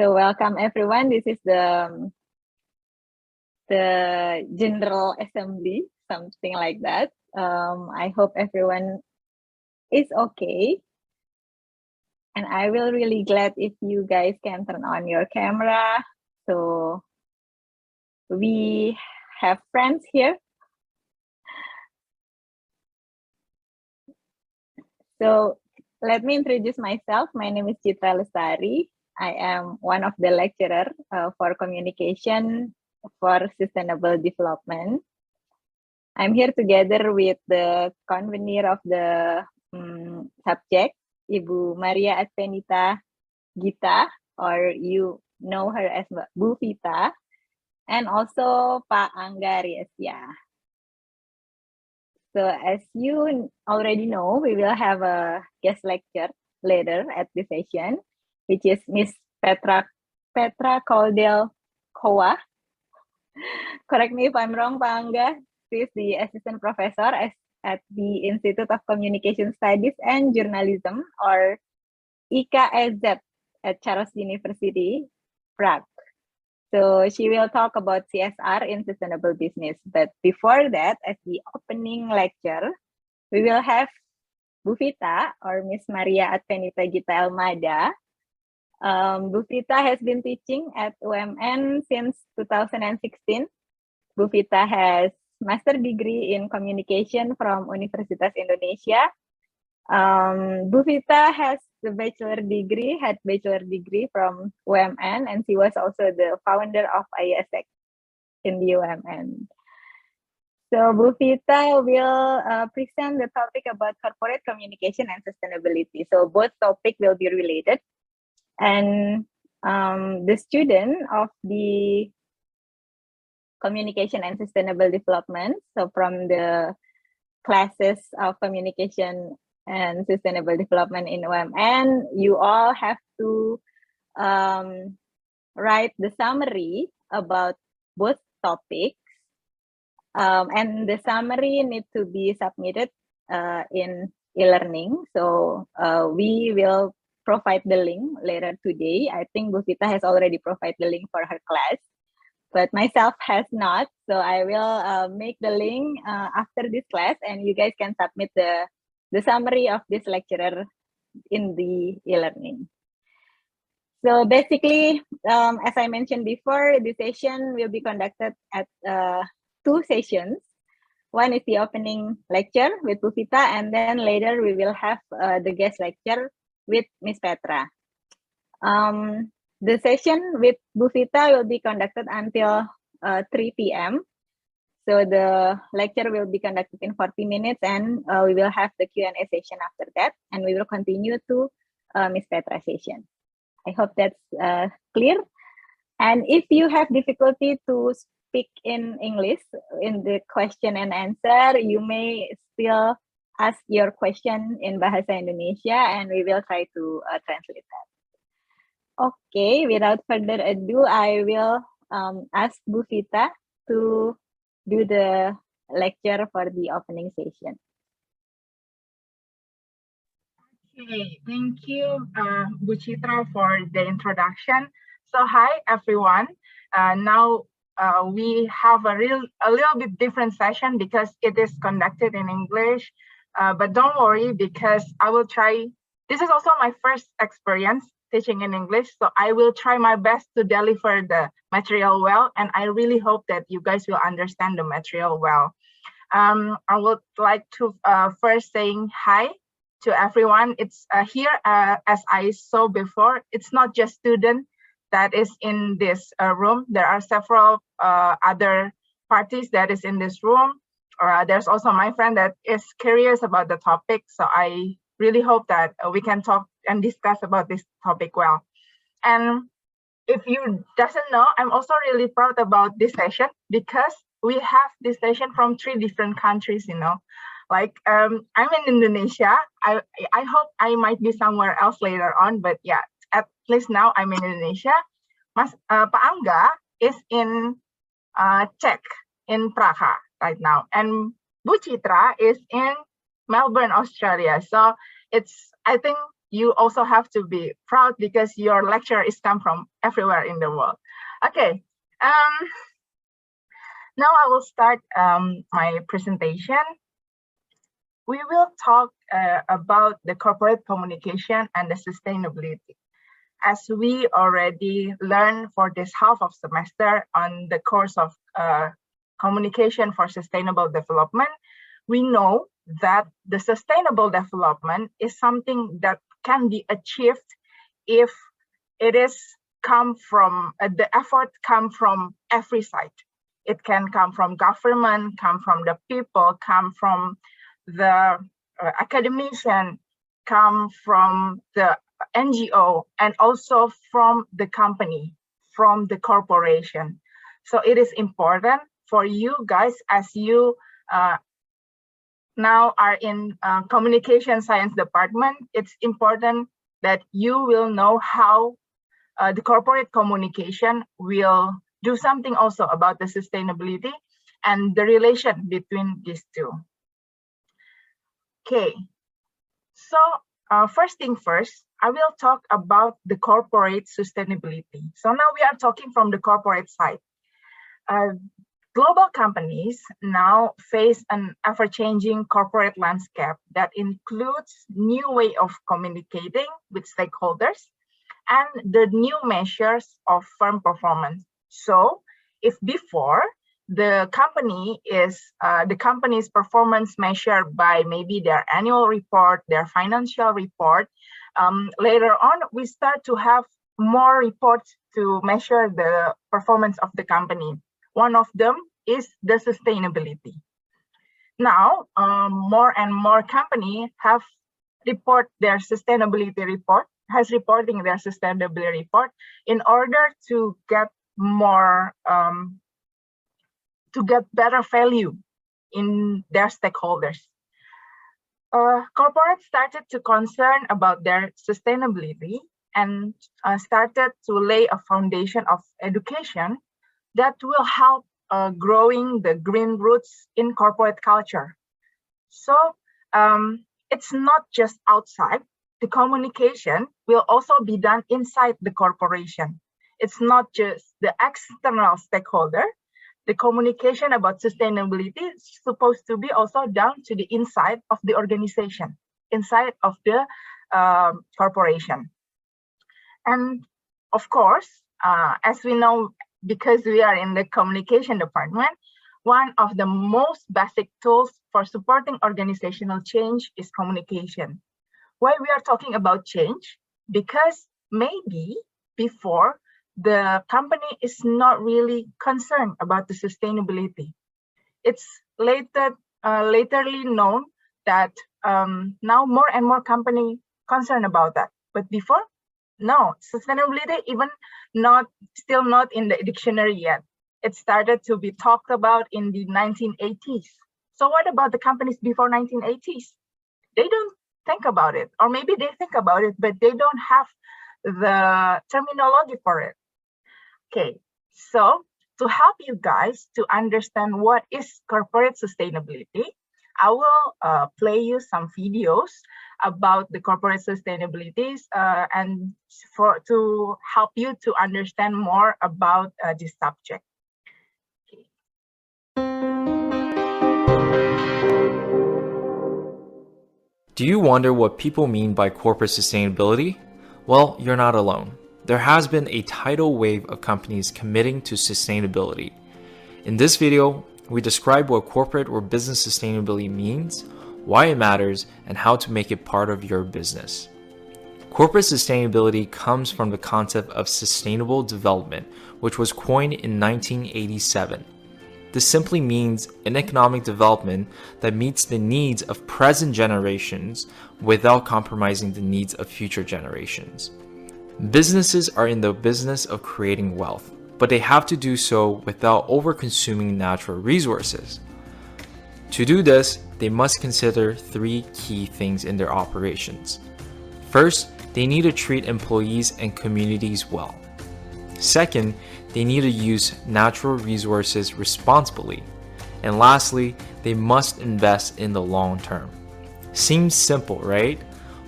So welcome everyone. This is the General Assembly, something like that. I hope everyone is okay. And I will really glad if you guys can turn on your camera. So we have friends here. So let me introduce myself. My name is Petra Koudelkova. I am one of the lecturer for communication for sustainable development. I'm here together with the convener of the subject, Ibu Maria Advenita Gita, or you know her as Bu Vita, and also Pak Angga Riesya. So as you already know, we will have a guest lecture later at the session, which is Miss Petra Koudelkova. Correct me if I'm wrong, Pak Angga. She is the assistant professor at the Institute of Communication Studies and Journalism, or IKSZ, at Charles University, Prague. So she will talk about CSR in sustainable business. But before that, as the opening lecture, we will have Bu Vita, or Miss Maria Advenita Gita Almada. Bu Vita has been teaching at UMN since 2016. Bu Vita has master degree in communication from Universitas Indonesia. Bu Vita has the bachelor degree from UMN, and she was also the founder of ISEC in the UMN. So Bu Vita will present the topic about corporate communication and sustainability. So both topics will be related. And the student of the communication and sustainable development, so from the classes of communication and sustainable development in UMN, you all have to write the summary about both topics, and the summary need to be submitted in e-learning. So we will provide the link later today. I think Bu Vita has already provided the link for her class, but myself has not. So I will make the link after this class, and you guys can submit the summary of this lecturer in the e-learning. So basically, as I mentioned before, the session will be conducted at 2 sessions. One is the opening lecture with Bu Vita, and then later we will have the guest lecture with Miss Petra. The session with Bu Vita will be conducted until 3 p.m. So the lecture will be conducted in 40 minutes, and we will have the Q&A session after that, and we will continue to Miss Petra's session. I hope that's clear. And if you have difficulty to speak in English in the question and answer, you may still ask your question in Bahasa Indonesia, and we will try to translate that. Okay, without further ado, I will ask Bu Vita to do the lecture for the opening session. Okay, thank you, Bu Chitra, for the introduction. So hi, everyone. Now we have a little bit different session because it is conducted in English. But don't worry, because I will try. This is also my first experience teaching in English, so I will try my best to deliver the material well, and I really hope that you guys will understand the material well. I would like to first saying hi to everyone. It's here, as I saw before, it's not just student that is in this room. There are several other parties that is in this room. There's also my friend that is curious about the topic, so I really hope that we can talk and discuss about this topic well. And if you doesn't know, I'm also really proud about this session because we have this session from 3 different countries, you know. Like I'm in Indonesia. I hope I might be somewhere else later on, but yeah, at least now I'm in Indonesia. Pak Angga is in Czech, in Praha right now, and Bu Chitra is in Melbourne, Australia. So it's, I think you also have to be proud because your lecturer is come from everywhere in the world. Okay, now I will start my presentation. We will talk about the corporate communication and the sustainability. As we already learned for this half of semester on the course of communication for sustainable development, we know that the sustainable development is something that can be achieved if it is come from the effort come from every side. It can come from government, come from the people, come from the academician, come from the NGO, and also from the company, from the corporation. So it is important for you guys, as you now are in communication science department, it's important that you will know how the corporate communication will do something also about the sustainability and the relation between these two. Okay, so first thing first, I will talk about the corporate sustainability. So now we are talking from the corporate side. Global companies now face an ever-changing corporate landscape that includes new way of communicating with stakeholders and the new measures of firm performance. So if before the company's performance measured by maybe their annual report, their financial report, later on we start to have more reports to measure the performance of the company. One of them is the sustainability. Now, more and more companies have reporting their sustainability report in order to get more, to get better value in their stakeholders. Corporates started to concern about their sustainability and started to lay a foundation of education that will help growing the green roots in corporate culture. So it's not just outside. The communication will also be done inside the corporation. It's not just the external stakeholder. The communication about sustainability is supposed to be also down to the inside of the organization, inside of the corporation. And of course, as we know, because we are in the communication department, one of the most basic tools for supporting organizational change is communication. Why we are talking about change? Because maybe before the company is not really concerned about the sustainability. It's laterly known that now more and more companies concerned about that. But before, no, sustainability even still not in the dictionary yet. It started to be talked about in the 1980s. So what about the companies before 1980s? They don't think about it, or maybe they think about it, but they don't have the terminology for it. Okay, so to help you guys to understand what is corporate sustainability, I will play you some videos about the corporate sustainabilities and to help you to understand more about this subject. Do you wonder what people mean by corporate sustainability? Well, you're not alone. There has been a tidal wave of companies committing to sustainability. In this video, we describe what corporate or business sustainability means, why it matters, and how to make it part of your business. Corporate sustainability comes from the concept of sustainable development, which was coined in 1987. This simply means an economic development that meets the needs of present generations without compromising the needs of future generations. Businesses are in the business of creating wealth, but they have to do so without over-consuming natural resources. To do this, they must consider three key things in their operations. First, they need to treat employees and communities well. Second, they need to use natural resources responsibly. And lastly, they must invest in the long term. Seems simple, right?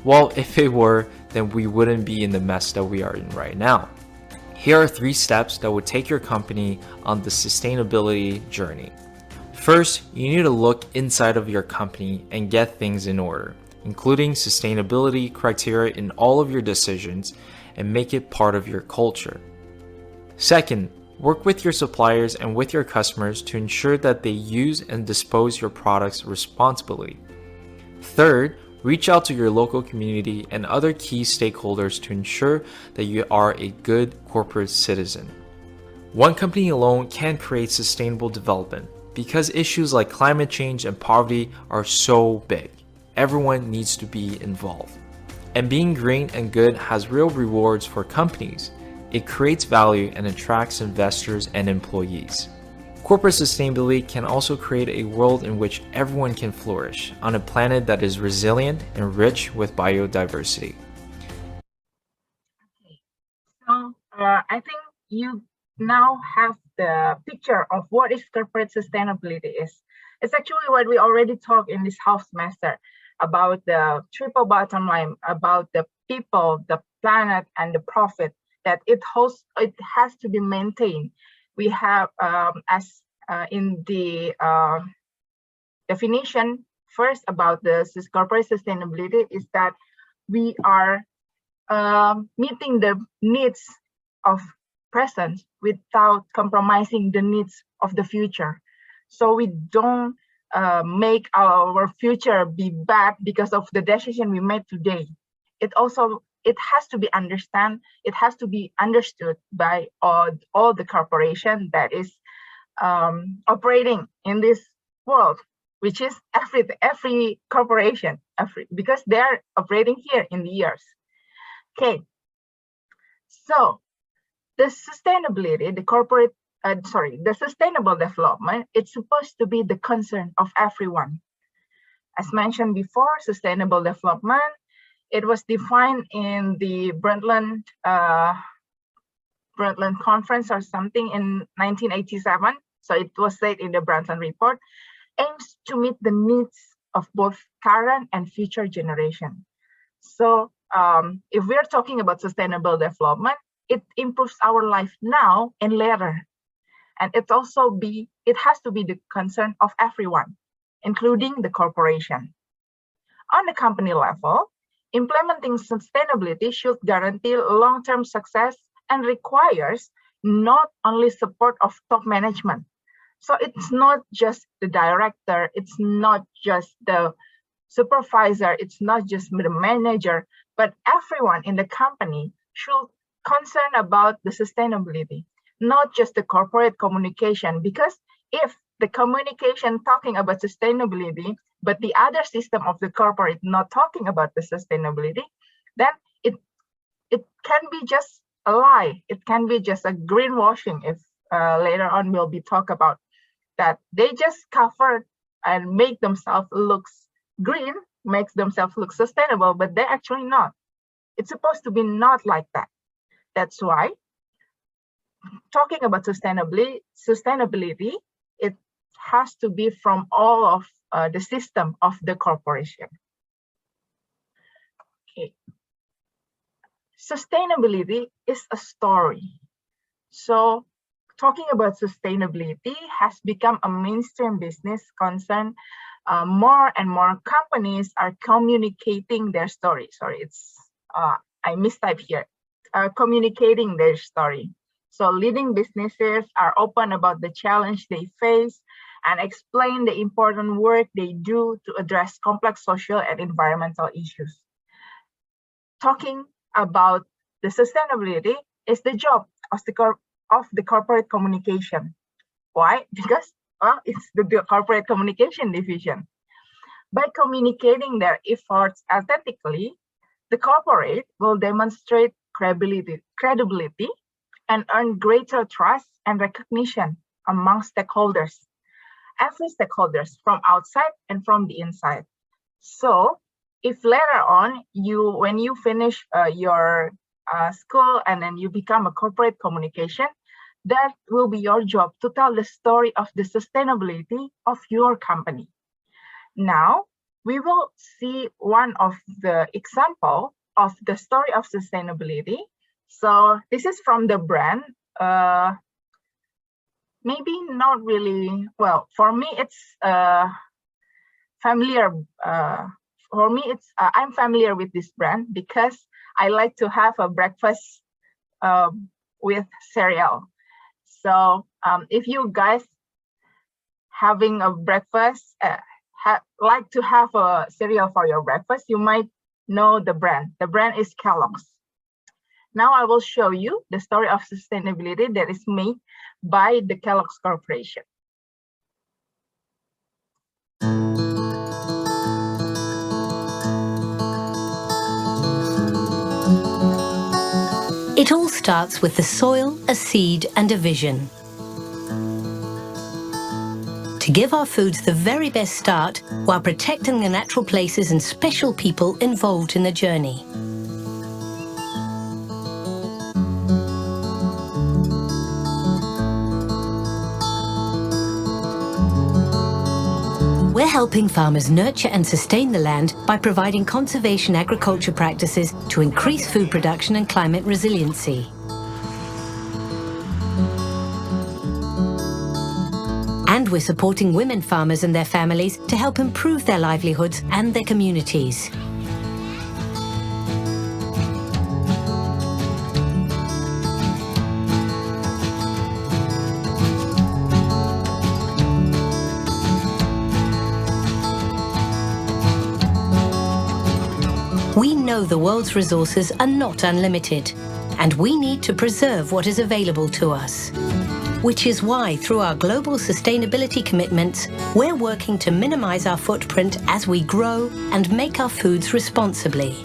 Well, if it were, then we wouldn't be in the mess that we are in right now. Here are 3 steps that would take your company on the sustainability journey. First, you need to look inside of your company and get things in order, including sustainability criteria in all of your decisions, and make it part of your culture. Second, work with your suppliers and with your customers to ensure that they use and dispose your products responsibly. Third, reach out to your local community and other key stakeholders to ensure that you are a good corporate citizen. One company alone can't create sustainable development because issues like climate change and poverty are so big. Everyone needs to be involved. And being green and good has real rewards for companies. It creates value and attracts investors and employees. Corporate sustainability can also create a world in which everyone can flourish on a planet that is resilient and rich with biodiversity. Okay. So I think you now have the picture of what is corporate sustainability is. It's actually what we already talked in this half semester about the triple bottom line, about the people, the planet, and the profit that it has to be maintained. We have in the definition first about the corporate sustainability is that we are meeting the needs of present without compromising the needs of the future. So we don't make our future be bad because of the decision we made today. It has to be understood by all the corporation that is operating in this world, which is every corporation, because they're operating here in the years. Okay, so the sustainability, the sustainable development, it's supposed to be the concern of everyone. As mentioned before, sustainable development, it was defined in the Brundtland conference or something in 1987. So it was said in the Brundtland report, aims to meet the needs of both current and future generation. So if we're talking about sustainable development, it improves our life now and later. And it has to be the concern of everyone, including the corporation. On the company level, implementing sustainability should guarantee long-term success and requires not only support of top management. So it's not just the director, it's not just the supervisor, it's not just the manager, but everyone in the company should concern about the sustainability, not just the corporate communication. Because if the communication talking about sustainability, but the other system of the corporate not talking about the sustainability, then it can be just a lie. It can be just a greenwashing. If later on we'll be talk about that, they just cover and make themselves look green, makes themselves look sustainable, but they're actually not. It's supposed to be not like that. That's why talking about sustainability, it has to be from all of the system of the corporation. Okay. Sustainability is a story. So talking about sustainability has become a mainstream business concern. More and more companies are communicating their story. Sorry, I mistyped here. Communicating their story. So leading businesses are open about the challenge they face and explain the important work they do to address complex social and environmental issues. Talking about the sustainability is the job of the corporate communication. Why? Because it's the corporate communication division. By communicating their efforts authentically, the corporate will demonstrate credibility and earn greater trust and recognition among stakeholders. Every stakeholders from outside and from the inside. So if later on when you finish your school and then you become a corporate communication, that will be your job to tell the story of the sustainability of your company. Now, we will see one of the example of the story of sustainability. So this is from the brand. Maybe not really, well, for me, it's familiar. For me, I'm familiar with this brand because I like to have a breakfast with cereal. So if you guys having a breakfast, like to have a cereal for your breakfast, you might know the brand. The brand is Kellogg's. Now I will show you the story of sustainability that is made by the Kellogg's Corporation. It all starts with the soil, a seed, and a vision. To give our foods the very best start while protecting the natural places and special people involved in the journey. We're helping farmers nurture and sustain the land by providing conservation agriculture practices to increase food production and climate resiliency. And we're supporting women farmers and their families to help improve their livelihoods and their communities. We know the world's resources are not unlimited, and we need to preserve what is available to us. Which is why, through our global sustainability commitments, we're working to minimize our footprint as we grow and make our foods responsibly.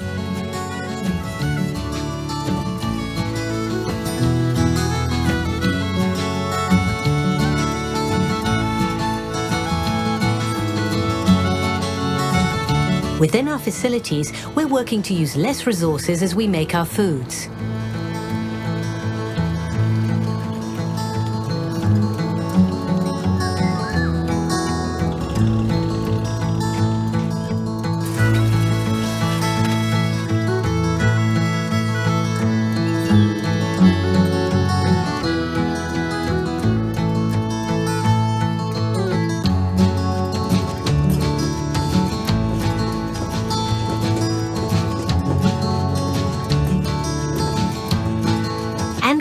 Within our facilities, we're working to use less resources as we make our foods.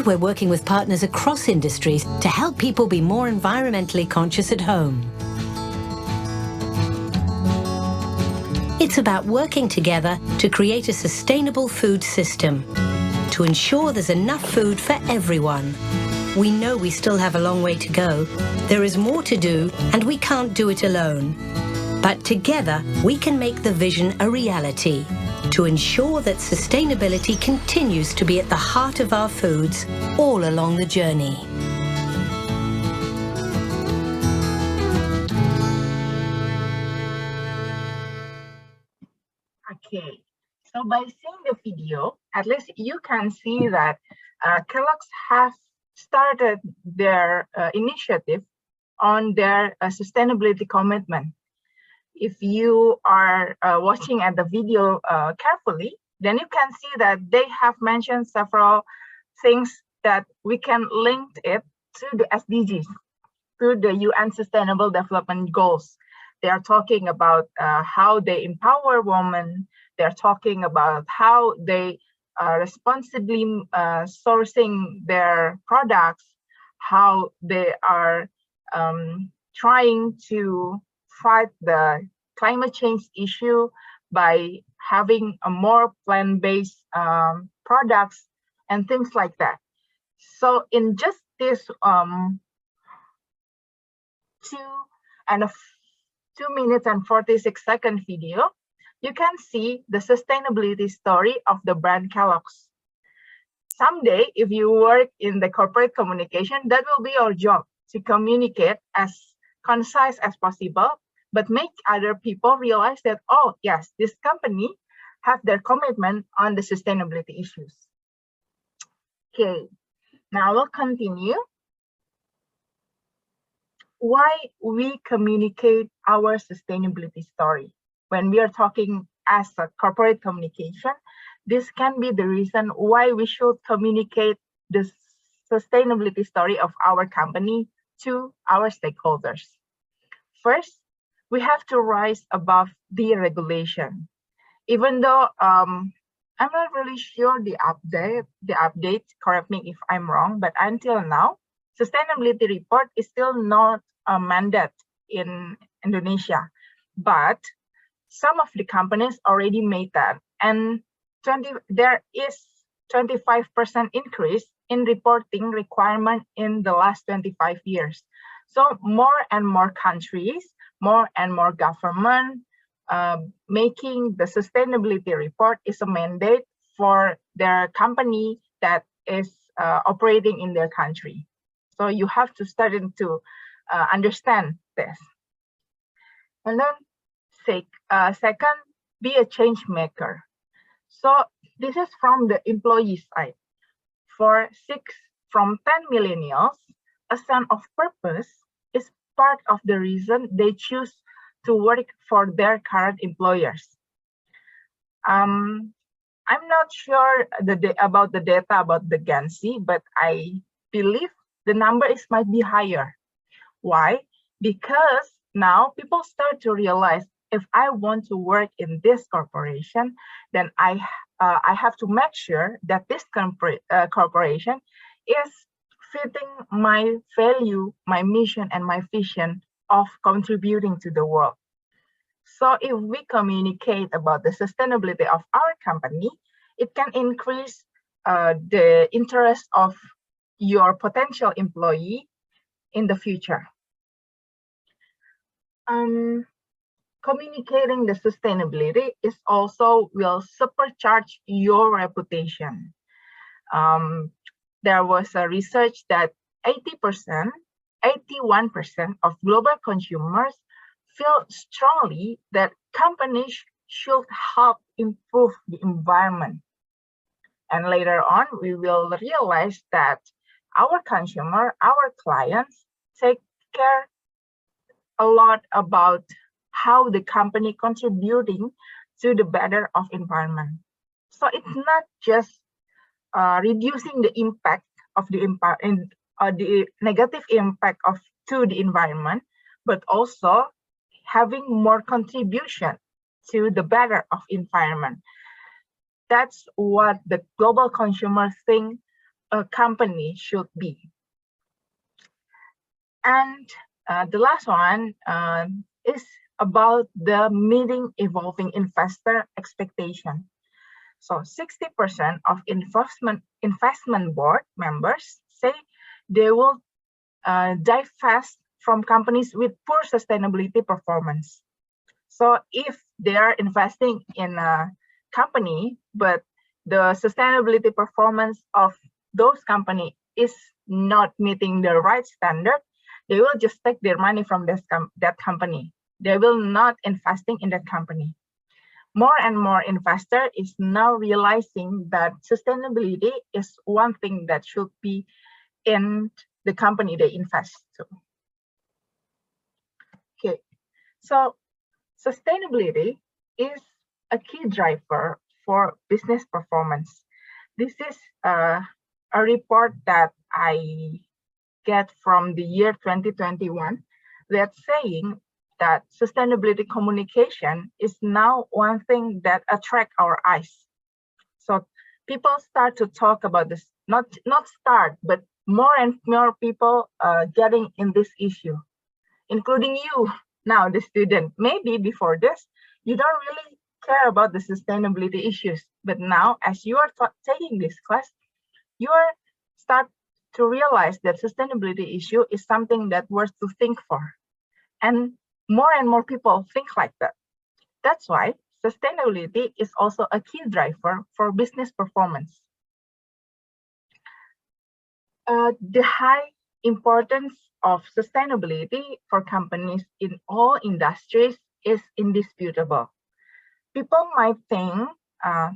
We're working with partners across industries to help people be more environmentally conscious at home. It's about working together to create a sustainable food system, to ensure there's enough food for everyone. We know we still have a long way to go. There is more to do, and we can't do it alone. But together, we can make the vision a reality, to ensure that sustainability continues to be at the heart of our foods all along the journey. Okay, so by seeing the video, at least you can see that Kellogg's have started their initiative on their sustainability commitment. If you are watching at the video carefully, then you can see that they have mentioned several things that we can link it to the SDGs, to the UN Sustainable Development Goals. They are talking about how they empower women. They're talking about how they responsibly sourcing their products, how they are trying to fight the climate change issue by having a more plant-based products and things like that. So in just this 2 minutes and 46-second video, you can see the sustainability story of the brand Kellogg's. Someday, if you work in the corporate communication, that will be your job, to communicate as concise as possible, but make other people realize that, oh, yes, this company have their commitment on the sustainability issues. Okay, now we'll continue. Why we communicate our sustainability story. when we are talking as a corporate communication, this can be the reason why we should communicate the sustainability story of our company to our stakeholders. First, we have to rise above the regulation. Even though I'm not really sure the update, correct me if I'm wrong, but until now, sustainability report is still not a mandate in Indonesia. But some of the companies already made that, and there is 25% increase in reporting requirement in the last 25 years. So more and more countries, more and more government making the sustainability report is a mandate for their company that is operating in their country. So you have to start to understand this. And then second, be a change maker. So this is from the employee side. For 6 from 10 millennials, a sense of purpose is part of the reason they choose to work for their current employers. I'm not sure about the data about the Gen Z, but I believe the number might be higher. Why? Because now people start to realize, if I want to work in this corporation, then I have to make sure that this corporation is fitting my value, my mission, and my vision of contributing to the world. So if we communicate about the sustainability of our company, it can increase the interest of your potential employee in the future. Communicating the sustainability is also will supercharge your reputation. There was a research that 81% of global consumers feel strongly that companies should help improve the environment. And later on, we will realize that our consumer, our clients, take care a lot about how the company contributing to the better of environment. So it's not just reducing the impact of the negative impact to the environment, but also having more contribution to the better of environment. That's what the global consumers think a company should be. And the last one is about the meeting evolving investor expectation. So 60% of investment board members say they will divest from companies with poor sustainability performance. So if they are investing in a company, but the sustainability performance of those companies is not meeting the right standard, they will just take their money from that company. They will not investing in that company. More and more investor is now realizing that sustainability is one thing that should be in the company they invest to. Okay, so sustainability is a key driver for business performance. This is a report that I get from the year 2021 that's saying that sustainability communication is now one thing that attracts our eyes. So people start to talk about this, not start, but more and more people getting in this issue, including you now, the student. Maybe before this, you don't really care about the sustainability issues, but now as you are taking this class, you are start to realize that sustainability issue is something that worth to think for. And more people think like that. That's why sustainability is also a key driver for business performance. The high importance of sustainability for companies in all industries is indisputable. People might think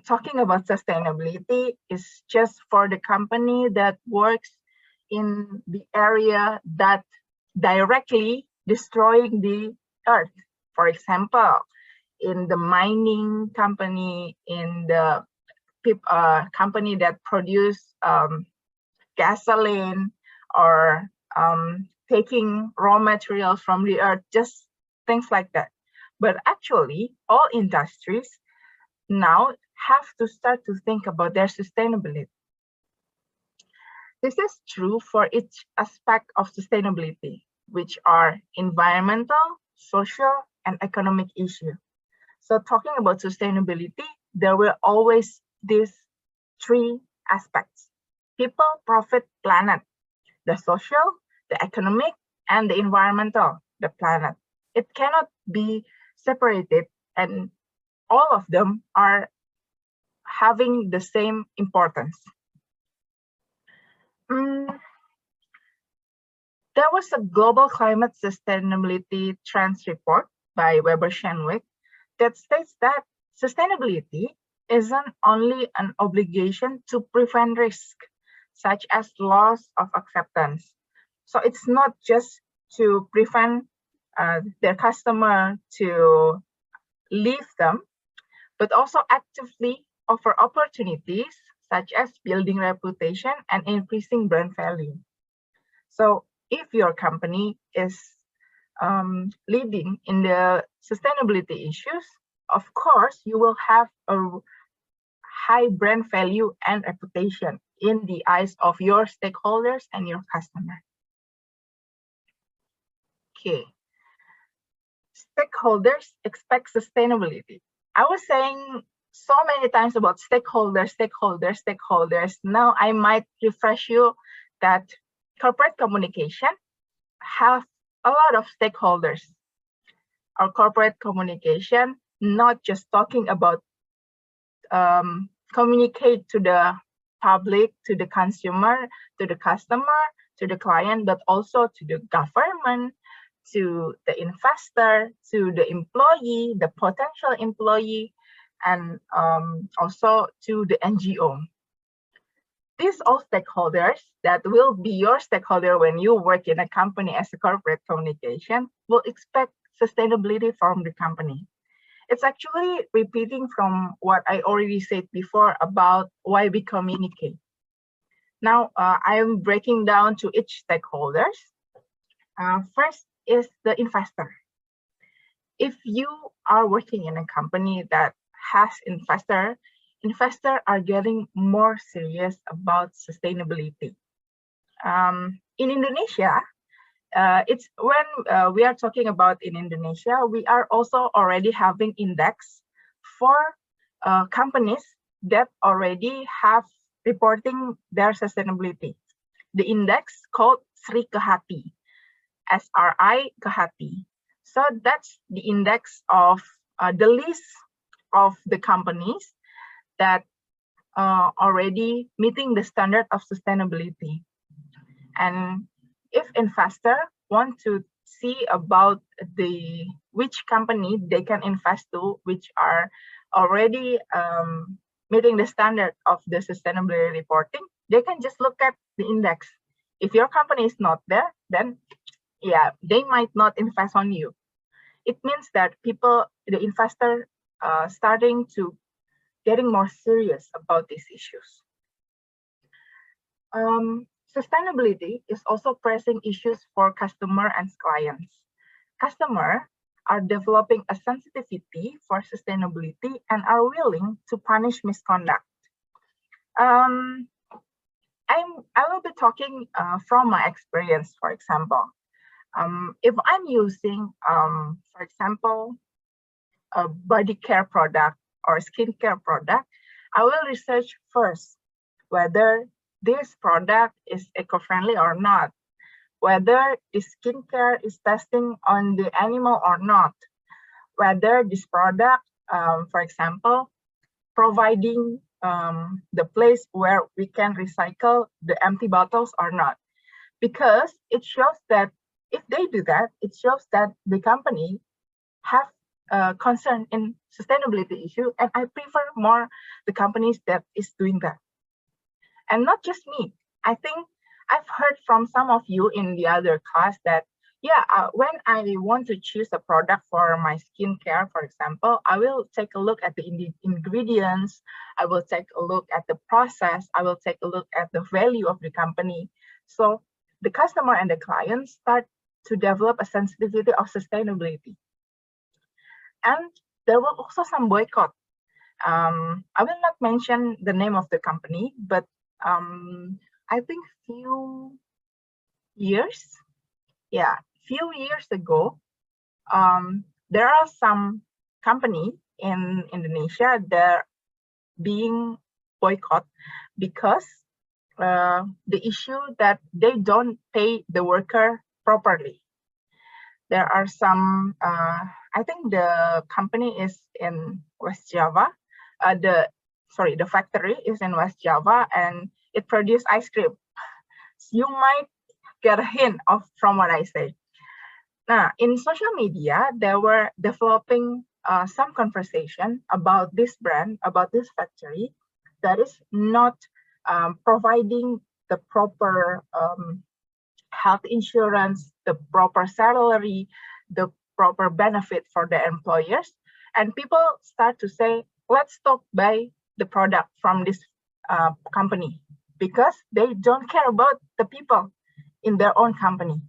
talking about sustainability is just for the company that works in the area that directly destroying the earth. For example, in the mining company, in the company that produce gasoline, or taking raw materials from the earth, just things like that. But actually, all industries now have to start to think about their sustainability. This is true for each aspect of sustainability, which are environmental, social, and economic issues. So talking about sustainability, there will always these three aspects: people, profit, planet, the social, the economic, and the environmental, the planet. It cannot be separated, and all of them are having the same importance. There was a global climate sustainability trends report by Weber Shandwick that states that sustainability isn't only an obligation to prevent risk, such as loss of acceptance. So it's not just to prevent their customer to leave them, but also actively offer opportunities such as building reputation and increasing brand value. So if your company is leading in the sustainability issues, of course, you will have a high brand value and reputation in the eyes of your stakeholders and your customer. Okay. Stakeholders expect sustainability. I was saying so many times about stakeholders. Now I might refresh you that corporate communication have a lot of stakeholders. Our corporate communication, not just talking about communicate to the public, to the consumer, to the customer, to the client, but also to the government, to the investor, to the employee, the potential employee, and also to the NGO. These all stakeholders that will be your stakeholder when you work in a company as a corporate communication will expect sustainability from the company. It's actually repeating from what I already said before about why we communicate. Now, I am breaking down to each stakeholders. First is the investor. If you are working in a company that has investors are getting more serious about sustainability. In Indonesia, it's when we are talking about in Indonesia, we are also already having index for companies that already have reporting their sustainability. The index called SRI Kehati, SRI Kehati. So that's the index of the list of the companies that are already meeting the standard of sustainability. And if investor want to see about which company they can invest to, which are already meeting the standard of the sustainability reporting, they can just look at the index. If your company is not there, then yeah, they might not invest on you. It means that the investor starting to getting more serious about these issues. Sustainability is also pressing issues for customer and clients. Customers are developing a sensitivity for sustainability and are willing to punish misconduct. I will be talking from my experience, for example. If I'm using, for example, a body care product or skincare product, I will research first whether this product is eco-friendly or not, whether the skincare is testing on the animal or not, whether this product, for example, providing the place where we can recycle the empty bottles or not. Because it shows that if they do that, it shows that the company have concern in sustainability issue, and I prefer more the companies that is doing that. And not just me. I think I've heard from some of you in the other class that Yeah, when I want to choose a product for my skincare, for example, I will take a look at the ingredients. I will take a look at the process. I will take a look at the value of the company. So the customer and the client start to develop a sensitivity of sustainability. And there were also some boycott. I will not mention the name of the company, but I think few years ago, there are some company in Indonesia that are being boycott because the issue that they don't pay the worker properly. There are some, I think the company is in West Java. The factory is in West Java and it produces ice cream. So you might get a hint from what I say. Now, in social media, they were developing some conversation about this brand, about this factory that is not providing the proper health insurance, the proper salary, the proper benefit for the employers. And people start to say, let's stop buy the product from this company because they don't care about the people in their own company.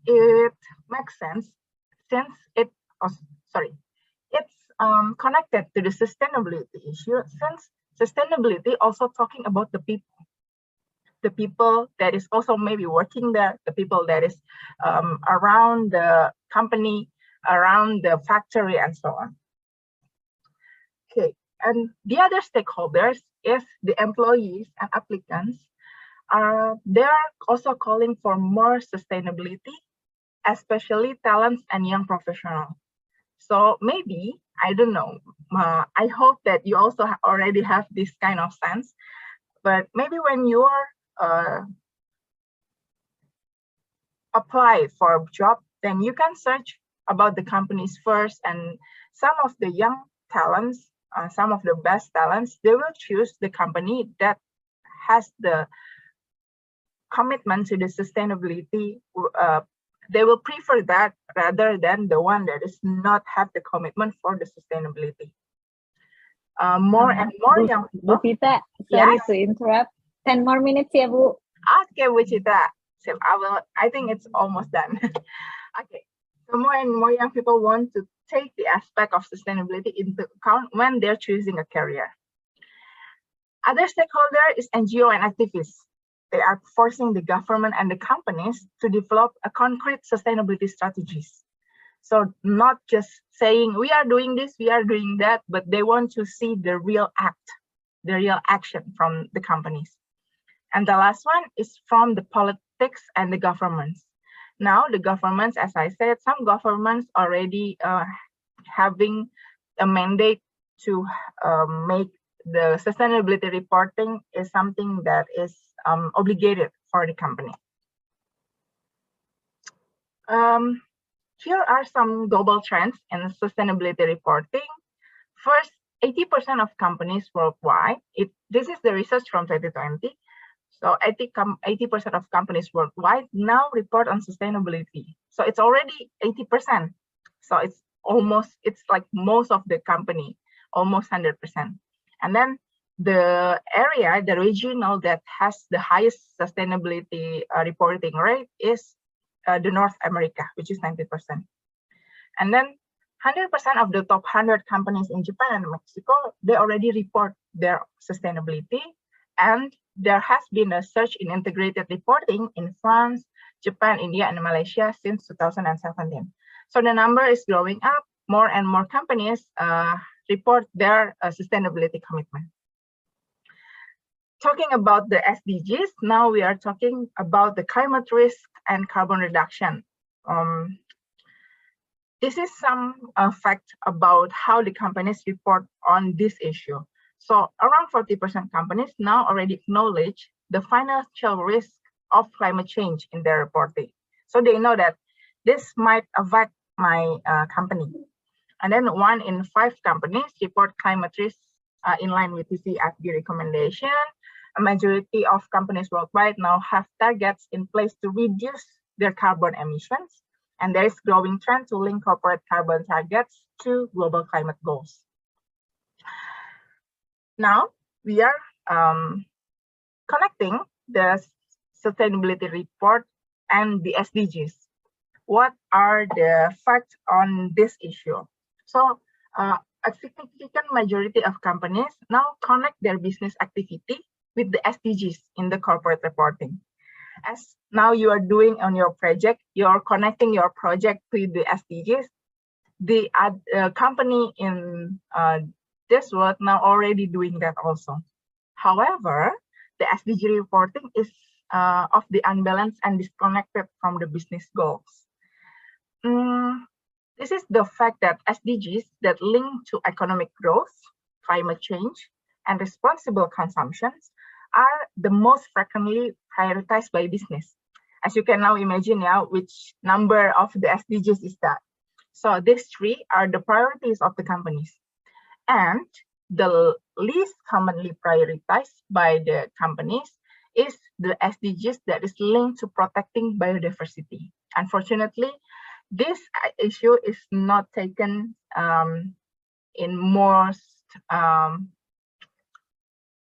It makes sense since it's connected to the sustainability issue, since sustainability also talking about the people that is also maybe working there, the people that is around the company, around the factory, and so on. Okay, and the other stakeholders is the employees and applicants. They are also calling for more sustainability, especially talents and young professionals. So maybe, I don't know, I hope that you also already have this kind of sense, but maybe when you are apply for a job, then you can search about the companies first, and some of the young talents, some of the best talents, they will choose the company that has the commitment to the sustainability. They will prefer that rather than the one that does not have the commitment for the sustainability. More and more young people. Bu Sita, sorry to interrupt. 10 more minutes ya, Bu. Okay, Bu Cita. So I think it's almost done. Okay. So more and more young people want to take the aspect of sustainability into account when they're choosing a career. Other stakeholder is NGO and activists. They are forcing the government and the companies to develop a concrete sustainability strategies. So not just saying we are doing this, we are doing that, but they want to see the real act, the real action from the companies. And the last one is from the politics and the governments. Now the governments, as I said, some governments already having a mandate to make the sustainability reporting is something that is obligated for the company. Here are some global trends in sustainability reporting. First, 80% of companies worldwide, this is the research from 2020. So 80% of companies worldwide now report on sustainability. So it's already 80%. So it's like most of the company, almost 100%. And then the area, the regional that has the highest sustainability reporting rate is the North America, which is 90%. And then 100% of the top 100 companies in Japan and Mexico, they already report their sustainability. And there has been a surge in integrated reporting in France, Japan, India, and Malaysia since 2017. So the number is growing up. More and more companies report their sustainability commitment. Talking about the SDGs, now we are talking about the climate risk and carbon reduction. This is some fact about how the companies report on this issue. So around 40% companies now already acknowledge the financial risk of climate change in their reporting. So they know that this might affect my company. And then 1 in 5 companies report climate risk in line with TCFD recommendation. A majority of companies worldwide now have targets in place to reduce their carbon emissions, and there is growing trend to link corporate carbon targets to global climate goals. Now we are connecting the sustainability report and the SDGs. What are the facts on this issue? So a significant majority of companies now connect their business activity with the SDGs in the corporate reporting. As now you are doing on your project, you're connecting your project to the SDGs. The company in this world now already doing that also. However, the SDG reporting is of the unbalanced and disconnected from the business goals. This is the fact that SDGs that link to economic growth, climate change, and responsible consumptions are the most frequently prioritized by business. As you can now imagine now, which number of the SDGs is that. So these three are the priorities of the companies. And the least commonly prioritized by the companies is the SDGs that is linked to protecting biodiversity. Unfortunately, this issue is not taken in most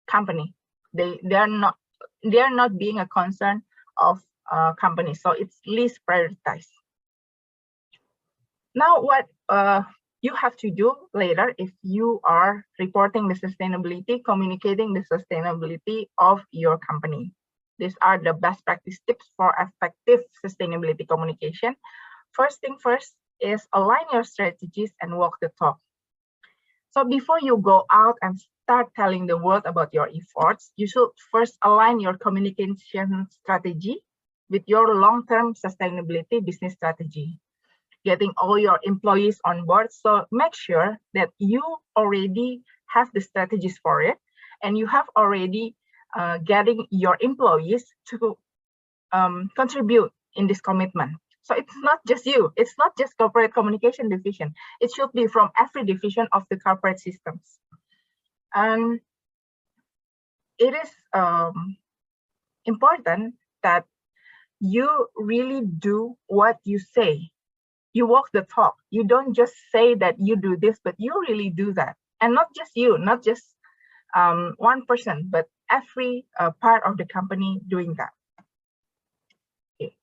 company. They are not being a concern of companies, so it's least prioritized. Now, what you have to do later if you are reporting the sustainability, communicating the sustainability of your company. These are the best practice tips for effective sustainability communication. First thing first is align your strategies and walk the talk. So before you go out and start telling the world about your efforts, you should first align your communication strategy with your long-term sustainability business strategy. Getting all your employees on board. So make sure that you already have the strategies for it, and you have already getting your employees to contribute in this commitment. So it's not just you, it's not just corporate communication division. It should be from every division of the corporate systems. And it is important that you really do what you say. You walk the talk. You don't just say that you do this, but you really do that. And not just you, not just one person, but every part of the company doing that. Okay.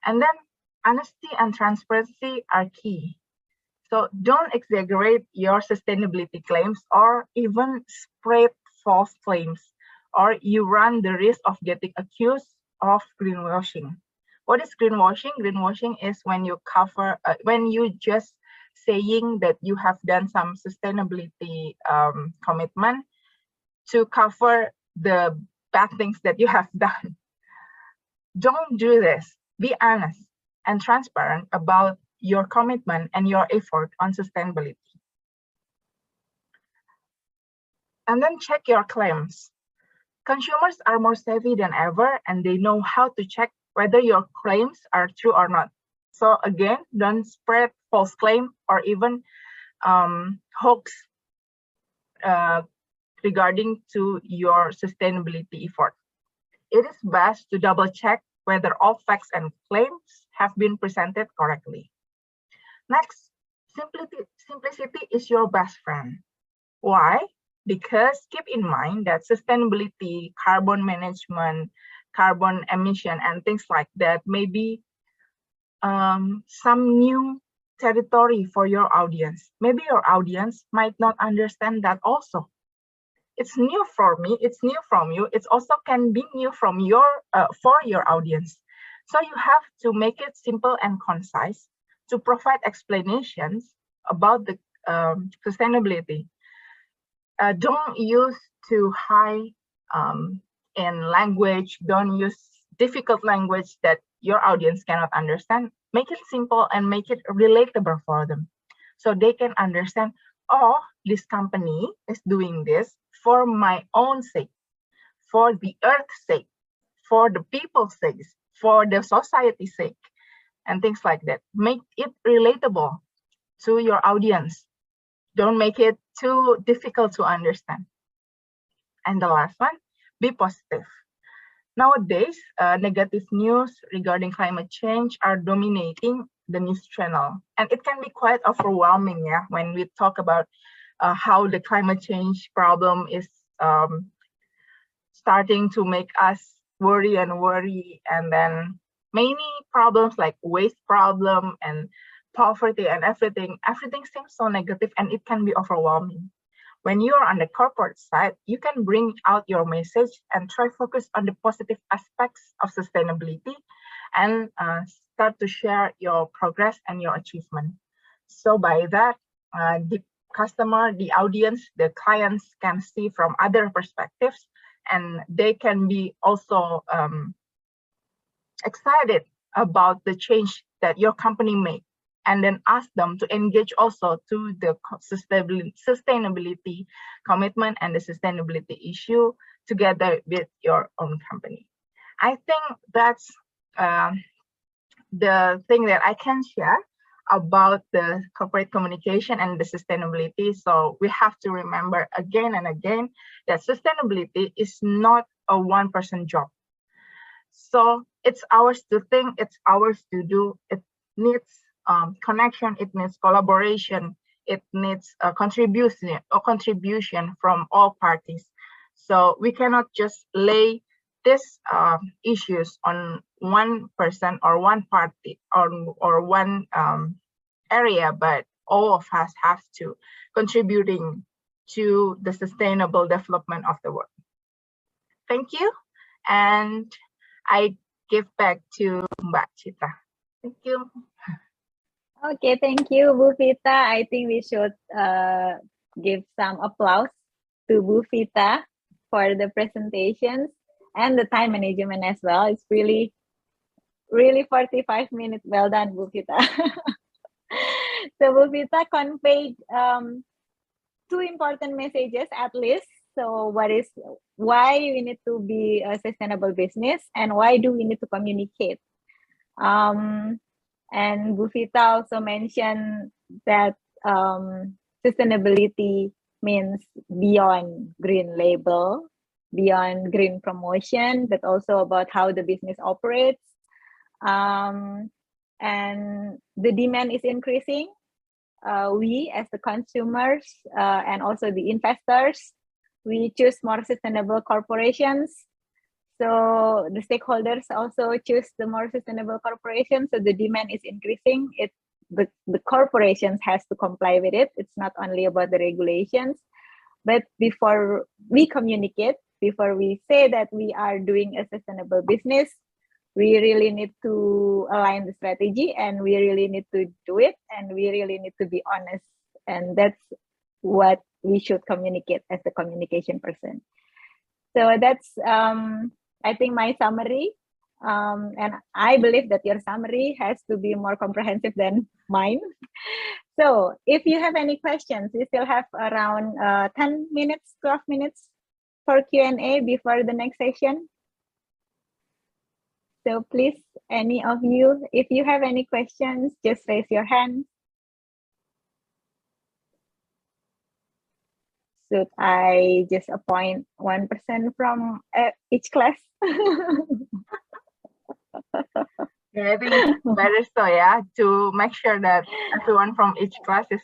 And then honesty and transparency are key. So don't exaggerate your sustainability claims or even spread false claims, or you run the risk of getting accused of greenwashing. What is greenwashing? Greenwashing is when you cover, when you just saying that you have done some sustainability commitment to cover the bad things that you have done. Don't do this. Be honest and transparent about your commitment and your effort on sustainability. And then check your claims. Consumers are more savvy than ever, and they know how to check whether your claims are true or not. So again, don't spread false claim or even hoax regarding to your sustainability effort. It is best to double check whether all facts and claims have been presented correctly. Next, simplicity is your best friend. Why? Because keep in mind that sustainability, carbon management, carbon emission, and things like that may be some new territory for your audience. Maybe your audience might not understand that also. It's new for me, it's new from you, it also can be new from your for your audience. So you have to make it simple and concise to provide explanations about the sustainability. Don't use too high in language, don't use difficult language that your audience cannot understand. Make it simple and make it relatable for them, so they can understand, oh, this company is doing this for my own sake, for the earth's sake, for the people's sake, for the society's sake, and things like that. Make it relatable to your audience. Don't make it too difficult to understand. And the last one, be positive. Nowadays, negative news regarding climate change are dominating the news channel. And it can be quite overwhelming, yeah, when we talk about how the climate change problem is starting to make us worry. And then many problems like waste problem and poverty and everything seems so negative, and it can be overwhelming. When you're on the corporate side, you can bring out your message and try focus on the positive aspects of sustainability and start to share your progress and your achievement. So by that, the customer, the audience, the clients can see from other perspectives, and they can be also excited about the change that your company made, and then ask them to engage also to the sustainability commitment and the sustainability issue together with your own company. I think that's the thing that I can share about the corporate communication and the sustainability. So we have to remember again and again that sustainability is not a one-person job. So it's ours to think, it's ours to do. It needs connection, it needs collaboration, it needs a contribution from all parties. So we cannot just lay these issues on one person or one party or one area, but all of us have to contributing to the sustainable development of the world. Thank you, and I give back to Mbak Citra. Thank you. Okay, thank you, Bu Vita. I think we should give some applause to Bu Vita for the presentations and the time management as well. It's really 45 minutes. Well done, Bu Vita. So Bu Vita conveyed two important messages at least. So why we need to be a sustainable business, and why do we need to communicate? And Bu Vita also mentioned that sustainability means beyond green label, beyond green promotion, but also about how the business operates. And the demand is increasing. We as the consumers and also the investors, we choose more sustainable corporations. So the stakeholders also choose the more sustainable corporations. So the demand is increasing. The corporations has to comply with it. It's not only about the regulations, but before we communicate, before we say that we are doing a sustainable business, we really need to align the strategy, and we really need to do it, and we really need to be honest. And that's what we should communicate as a communication person. So that's I think my summary, and I believe that your summary has to be more comprehensive than mine. So if you have any questions, we still have around 10 minutes, 12 minutes for Q&A before the next session. So please, any of you, if you have any questions, just raise your hand. Should I just appoint one person from each class? Yeah, I think it's better so, yeah, to make sure that everyone from each class is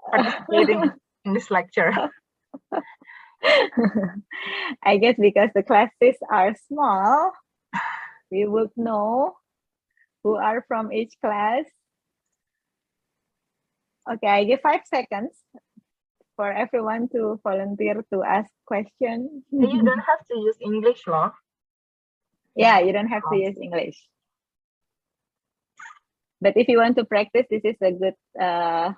participating in this lecture. I guess because the classes are small, we would know who are from each class. Okay, I give 5 seconds for everyone to volunteer to ask questions. You don't have to use English, law. Yeah, you don't have to use English. But if you want to practice, this is a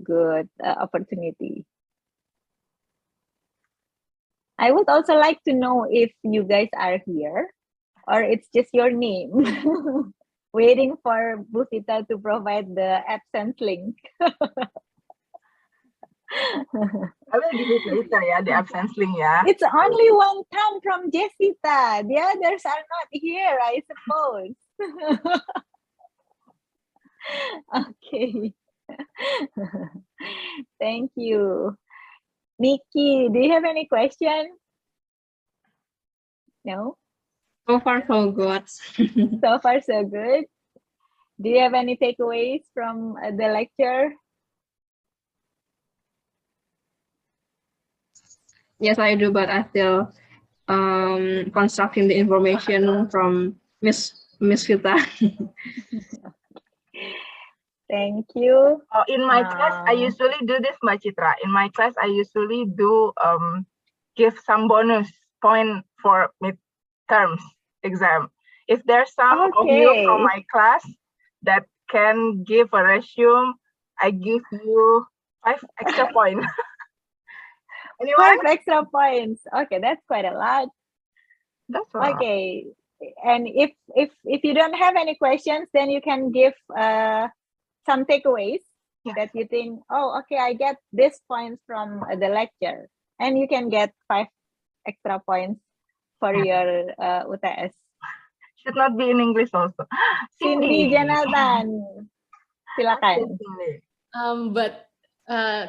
good opportunity. I would also like to know if you guys are here, or it's just your name, waiting for Bu Vita to provide the absence link. I will give it later, yeah, the absence link, yeah. It's only one time from Jessica. The others are not here, I suppose. Okay. Thank you. Nikki, do you have any question? No? So far, so good. So far, so good. Do you have any takeaways from the lecture? Yes, I do, but I still constructing the information from Miss Vita. Thank you. Oh, in my class, I usually do this, Mbak Citra. In my class, I usually do give some bonus point for midterms exam. If there's some of you from my class that can give a resume, I give you 5 extra points. Anyone? 5 extra points. Okay, that's quite a lot. That's all. Okay, and if you don't have any questions, then you can give some takeaways that you think, oh, okay, I get this points from the lecture, and you can get 5 extra points for your UTS. Should not be in English also. Cindy Jonathan, silakan. But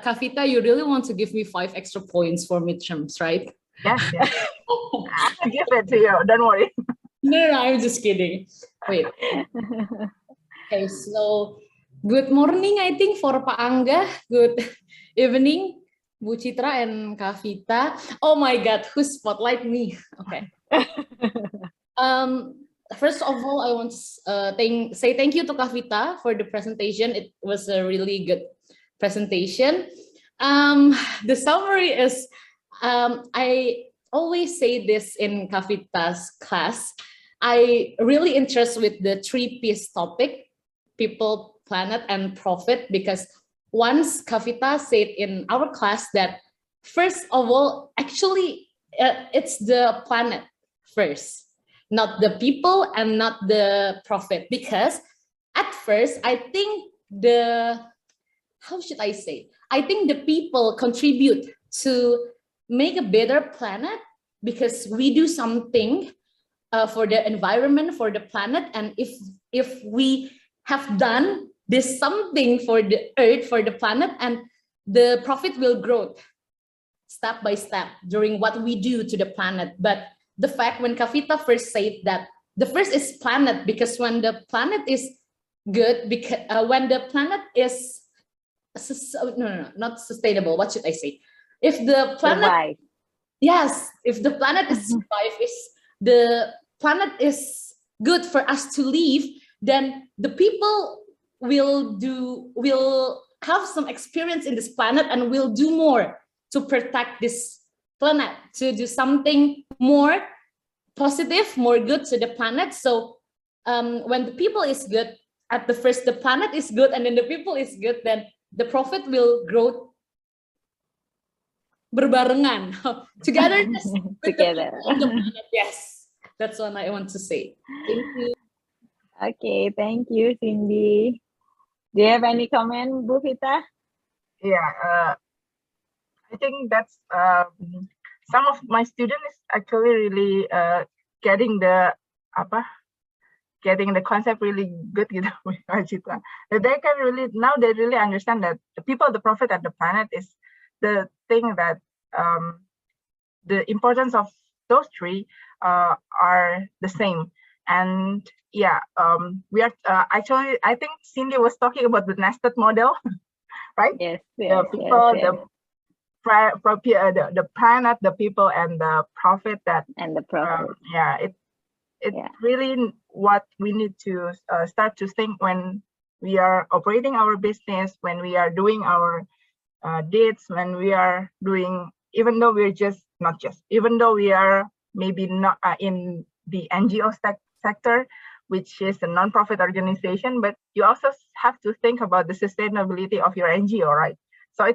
Kavita, you really want to give me 5 extra points for midterms, right? Yes, yes. I'll give it to you. Don't worry. No, I'm just kidding. Wait. Okay, so good morning, I think, for Pak Angga. Good evening, Bu Citra and Kavita. Oh my God, who spotlight me? Okay. First of all, I want to say thank you to Kavita for the presentation. It was a really good presentation. The summary is, I always say this in Kavita's class. I really interested with the 3Ps topic, people, planet, and profit, because once Kavita said in our class that first of all, actually, it's the planet first, not the people and not the profit. Because at first, I think how should I say? I think the people contribute to make a better planet because we do something for the environment, for the planet. And if we have done this something for the earth, for the planet, and the profit will grow step by step during what we do to the planet. But the fact when Kavita first said that the first is planet, because when the planet is good, because when the planet is not sustainable, what should I say? If the planet survive. Yes, if the planet is survive, is the planet is good for us to live, then the people will have some experience in this planet and will do more to protect this planet, to do something more positive, more good to the planet. So when the people is good, at the first the planet is good and then the people is good, then the profit will grow berbarengan together. Together. Yes, that's what I want to say. Thank you. Okay, thank you, Cindy. Do you have any comment, Bu Vita? Yeah, I think that's some of my students actually really getting the concept really good gitu with Citra. That they can really understand that the people, the profit, and the planet is the thing that the importance of those three are the same. And yeah, we are actually, I think Cindy was talking about the nested model, right? Yes, The people, the planet, the people, and the profit. And the profit. It's really what we need to start to think when we are operating our business, when we are doing our deeds, when we are doing, even though we are maybe not in the NGO sector, which is a non-profit organization, but you also have to think about the sustainability of your NGO, right? So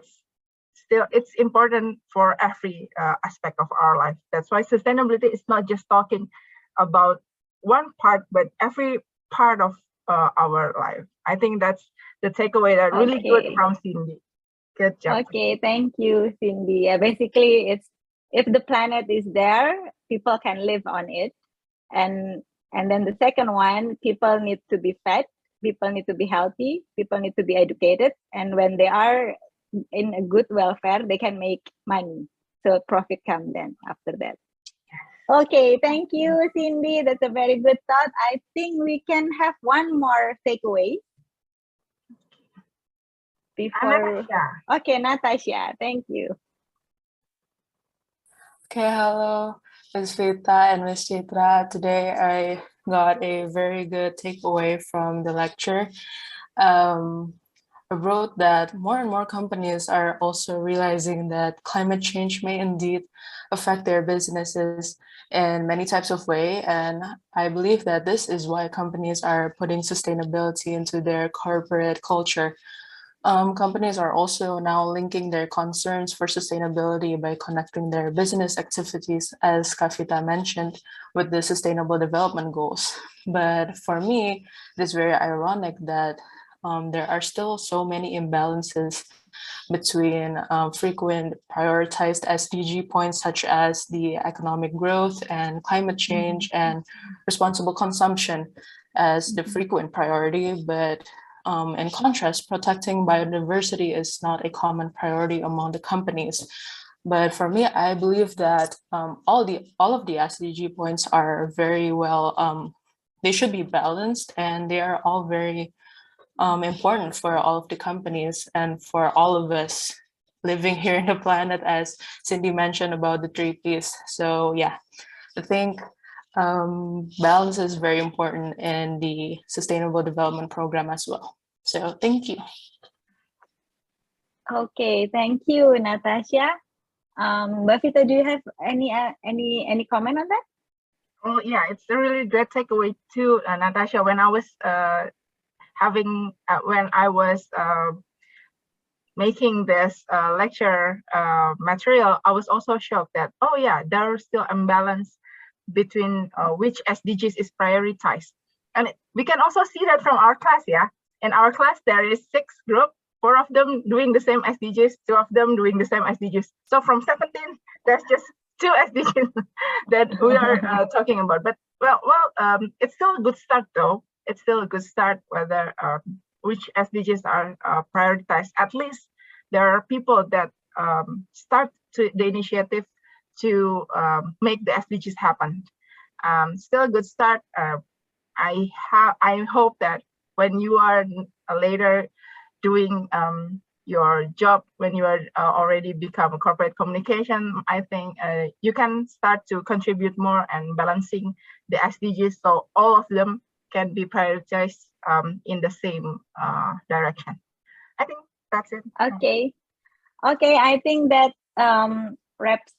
it's important for every aspect of our life. That's why sustainability is not just talking about one part, but every part of our life. I think that's the takeaway that really good from Cindy. Good job. Okay, thank you, Cindy. Basically, it's if the planet is there, people can live on it, and then the second one, people need to be fed, people need to be healthy, people need to be educated, and when they are in a good welfare, they can make money. So profit come then after that. Okay, thank you, Cindy. That's a very good thought. I think we can have one more takeaway before. Natasha. Okay, Natasha, thank you. Okay, hello, Ms. Vita and Ms. Chitra. Today I got a very good takeaway from the lecture. I wrote that more and more companies are also realizing that climate change may indeed affect their businesses in many types of way. And I believe that this is why companies are putting sustainability into their corporate culture. Companies are also now linking their concerns for sustainability by connecting their business activities, as Kavita mentioned, with the Sustainable Development Goals. But for me, it is very ironic that there are still so many imbalances between frequent prioritized SDG points such as the economic growth and climate change and responsible consumption as the frequent priority, but in contrast, protecting biodiversity is not a common priority among the companies. But for me, I believe that all of the SDG points are very well, they should be balanced, and they are all very important for all of the companies and for all of us living here in the planet, as Cindy mentioned about the 3 Ps. So yeah, I think balance is very important in the Sustainable Development Program as well. So thank you. Okay, thank you, Natasha. Mbak Vita, do you have any comment on that? Oh yeah, it's a really great takeaway too, Natasha. When I was making this lecture material, I was also shocked that, oh yeah, there are still imbalance between which SDGs is prioritized. And we can also see that from our class, yeah? In our class, there is 6 groups, 4 of them doing the same SDGs, 2 of them doing the same SDGs. So from 17, there's just 2 SDGs that we are talking about. But well, it's still a good start though. It's still a good start whether which SDGs are prioritized. At least there are people that start the initiative to make the SDGs happen. Still a good start. I hope that when you are later doing your job, when you are already become a corporate communication, I think you can start to contribute more and balancing the SDGs so all of them can be prioritized in the same direction. I think that's it. Okay, I think that wraps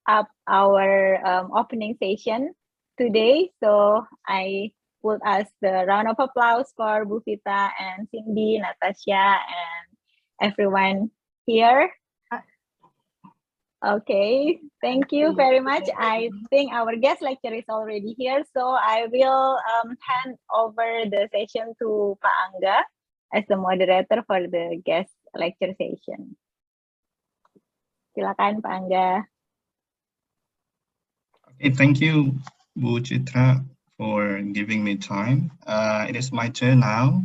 up our opening session today. So I would ask the round of applause for Bu Vita and Cindy, Natasha, and everyone here. Okay, thank you very much. I think our guest lecturer is already here, so I will hand over the session to Pak Angga as the moderator for the guest lecture session. Silakan Pak Angga. Okay, thank you, Bu Chitra, for giving me time. It is my turn now.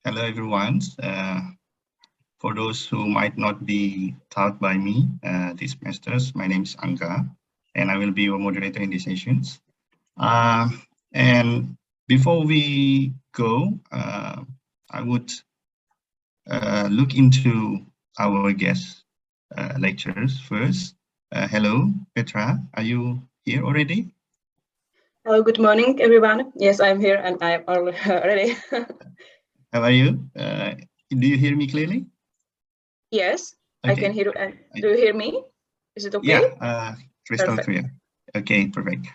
Hello, everyone. For those who might not be taught by me this semester, my name is Angga, and I will be your moderator in these sessions. And before we go, I would look into our guest lecturers first. Hello, Petra, are you here already? Hello, good morning, everyone. Yes, I'm here and I'm already. How are you? Do you hear me clearly? Yes, okay. I can hear you. Do you hear me? Is it okay? Yeah, crystal Perfect. clear. Okay, perfect.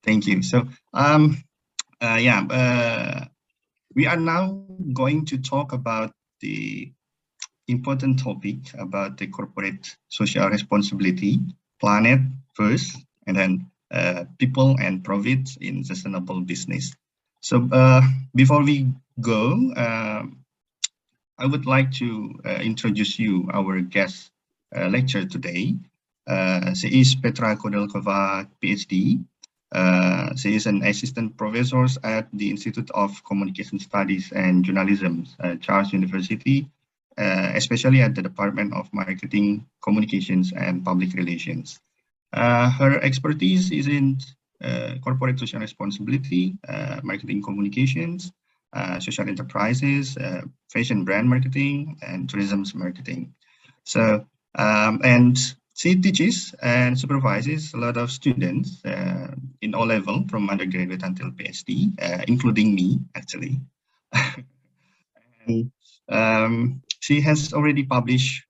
Thank you. So, we are now going to talk about the important topic about the corporate social responsibility, planet first, and then people and profits in sustainable business. So before we go, I would like to introduce you our guest lecturer today. She is Petra Koudelkova, Ph.D. She is an assistant professor at the Institute of Communication Studies and Journalism, Charles University, especially at the Department of Marketing, Communications, and Public Relations. Her expertise is in corporate social responsibility, marketing communications, social enterprises, fashion brand marketing, and tourism marketing. So, and she teaches and supervises a lot of students in all level, from undergraduate until PhD, including me, actually. And she has already published,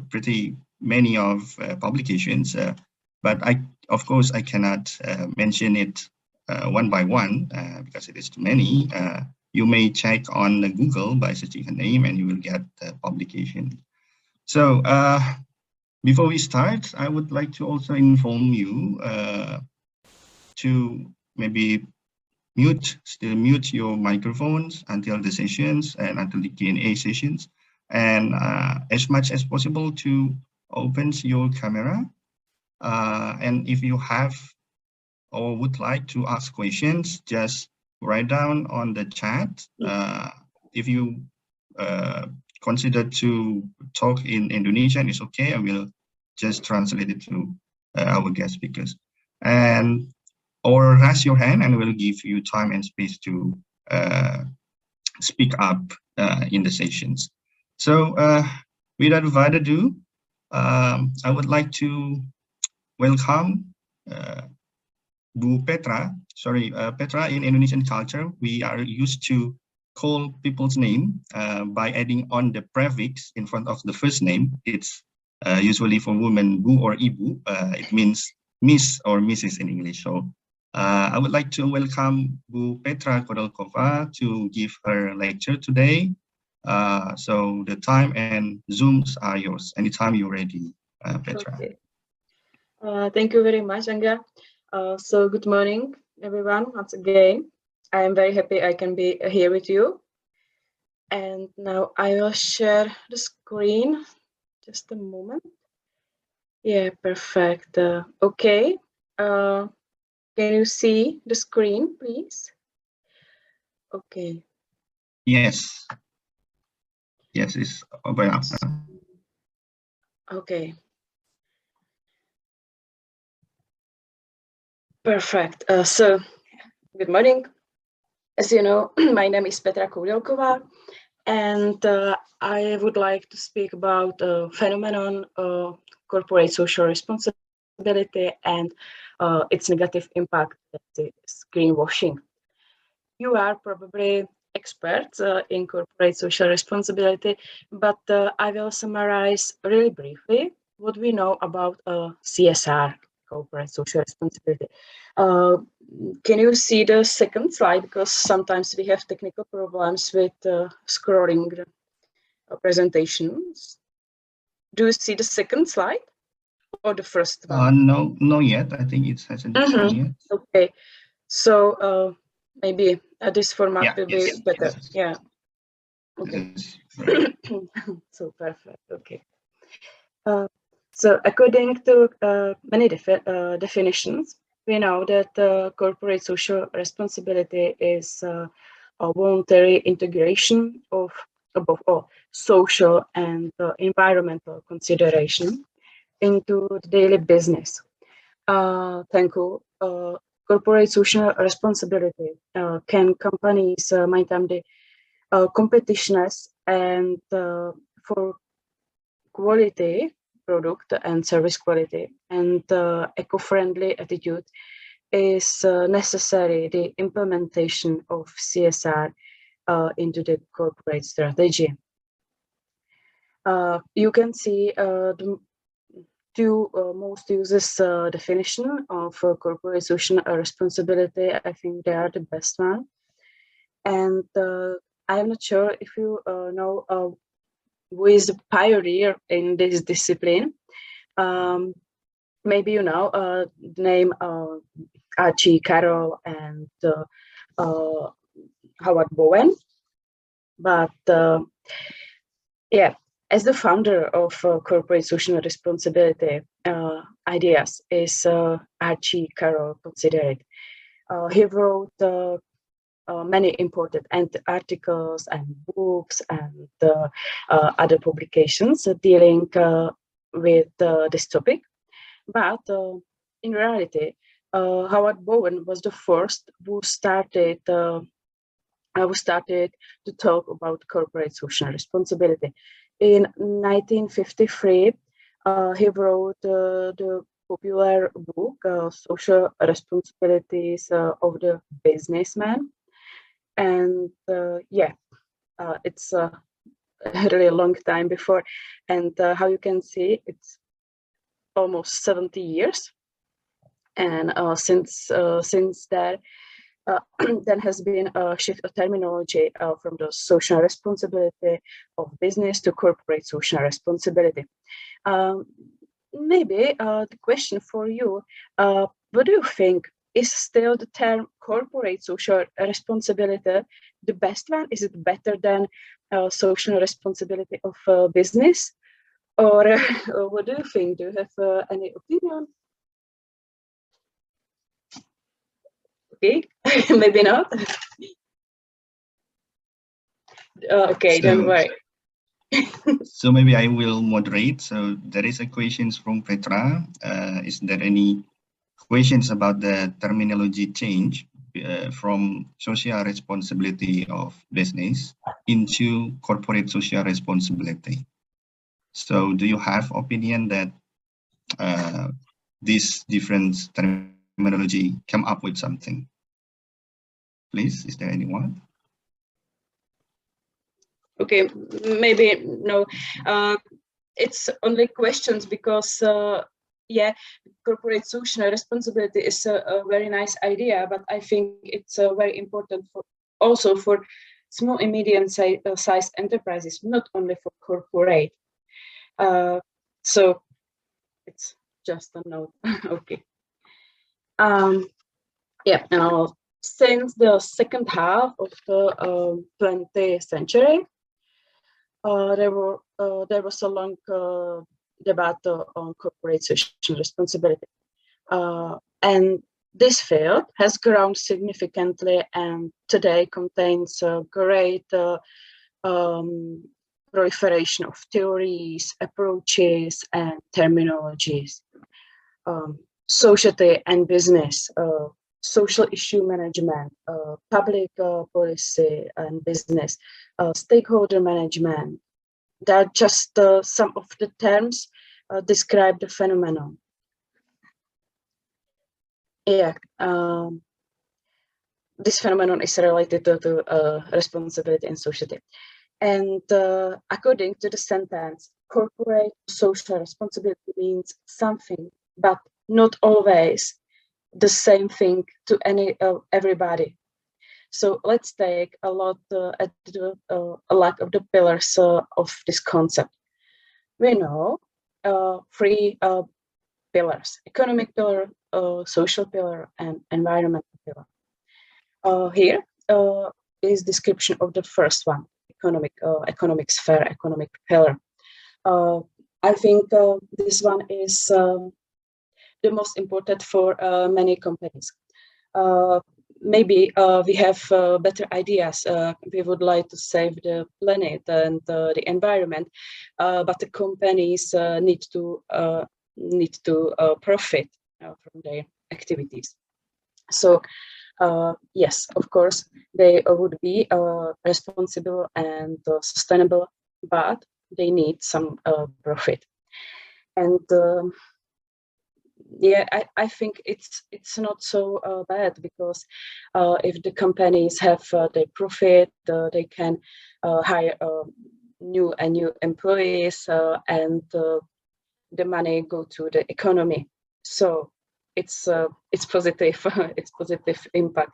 pretty many of publications, but of course, I cannot mention it one by one because it is too many. You may check on Google by searching her name, and you will get the publication. So before we start, I would like to also inform you to maybe still mute your microphones until the sessions and until the Q&A sessions, and as much as possible to open your camera. And if you have or would like to ask questions, just write down on the chat. If you consider to talk in Indonesian, it's okay. I will just translate it to our guest speakers. Or raise your hand, and we'll give you time and space to speak up in the sessions. So without further ado, I would like to welcome Bu Petra. Sorry, Petra, in Indonesian culture, we are used to call people's name by adding on the prefix in front of the first name. It's usually for women, Bu or Ibu. It means Miss or Mrs. in English. So I would like to welcome Bu Petra Koudelkova to give her lecture today. So the time and Zooms are yours. Anytime you're ready, Petra. Okay. Thank you very much, Angga. So good morning, everyone. Once again, I am very happy I can be here with you. And now I will share the screen. Just a moment. Yeah, perfect. Okay. Can you see the screen, please? Okay. Yes. Yes, it's open up now. Okay. Perfect. So, good morning. As you know, my name is Petra Koudelkova, and I would like to speak about the phenomenon of corporate social responsibility and its negative impact, that is greenwashing. You are probably experts in corporate social responsibility, but I will summarize really briefly what we know about CSR, corporate social responsibility. Can you see the second slide? Because sometimes we have technical problems with scrolling the presentations. Do you see the second slide or the first one? No, not yet. I think it hasn't shown yet. Okay, so maybe this format will be better. Yes. Yeah. Okay. So perfect. Okay. So according to many definitions, we know that corporate social responsibility is a voluntary integration of, above all, social and environmental consideration into the daily business. Thank you. Corporate social responsibility can companies maintain the competitiveness and for quality product and service quality, and eco-friendly attitude is necessary the implementation of CSR into the corporate strategy. You can see the two most uses definition of corporate social responsibility. I think they are the best one, and I'm not sure if you know who is a pioneer in this discipline. Maybe you know the name Archie Carroll and Howard Bowen, but yeah, as the founder of corporate social responsibility ideas is Archie Carroll considered. He wrote many important articles and books and other publications dealing with this topic, but in reality, Howard Bowen was the first who started to talk about corporate social responsibility. In 1953, he wrote the popular book, Social Responsibilities of the Businessman. And it's a really long time before. And how you can see, it's almost 70 years. And since that, there has been a shift of terminology from the social responsibility of business to corporate social responsibility. Maybe the question for you, what do you think? Is still the term corporate social responsibility the best one? Is it better than social responsibility of business? Or what do you think? Do you have any opinion? Okay, maybe not. Okay, don't worry. So maybe I will moderate. So there is a questions from Petra. Is there any questions about the terminology change from social responsibility of business into corporate social responsibility? So do you have opinion that this different terminology come up with something? Please, is there anyone? Okay, maybe no. It's only questions because corporate social responsibility is a very nice idea, but I think it's very important also for small and medium-sized enterprises, not only for corporate. So it's just a note. Okay. Since the second half of the 20th century, there was a long debate on corporate social responsibility, and this field has grown significantly and today contains a great proliferation of theories, approaches, and terminologies. Society and business, social issue management, public policy and business, stakeholder management. They're just some of the terms describe the phenomenon. This phenomenon is related to responsibility in society. And according to the sentence, corporate social responsibility means something, but not always the same thing to everybody. So let's take a look at the pillars of this concept. We know 3 pillars: economic pillar, social pillar, and environmental pillar. Here is description of the first one, economic sphere, economic pillar. I think this one is the most important for many companies. Maybe we have better ideas. We would like to save the planet and the environment, but the companies need to profit from their activities. So yes, of course, they would be responsible and sustainable, but they need some profit. And I think it's not so bad, because if the companies have their profit, they can hire new employees, and the money go to the economy. So it's positive. It's positive impact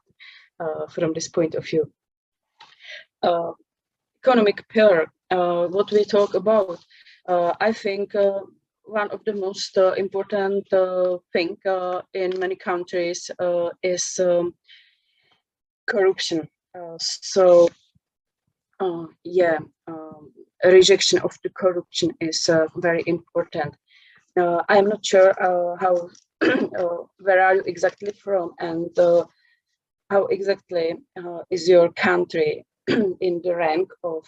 from this point of view. Economic pillar. What we talk about, I think. One of the most important thing in many countries is corruption. A rejection of the corruption is very important. I'm not sure how where are you exactly from, and how exactly is your country in the rank of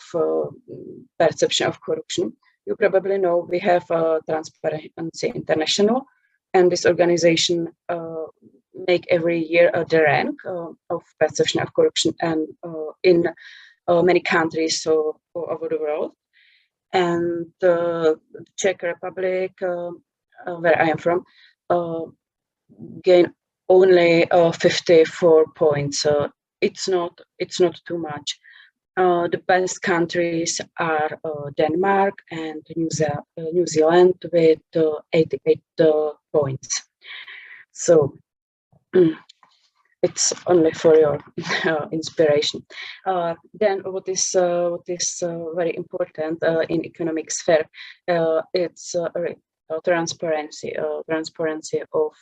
perception of corruption. you probably know we have Transparency International, and this organization make every year the rank of perception of corruption and in many countries all over the world. And the Czech Republic, where I am from, gained only 54 points. It's not too much. The best countries are Denmark and New Zealand with 88 points. So it's only for your inspiration. Then what is very important in economic sphere, it's transparency of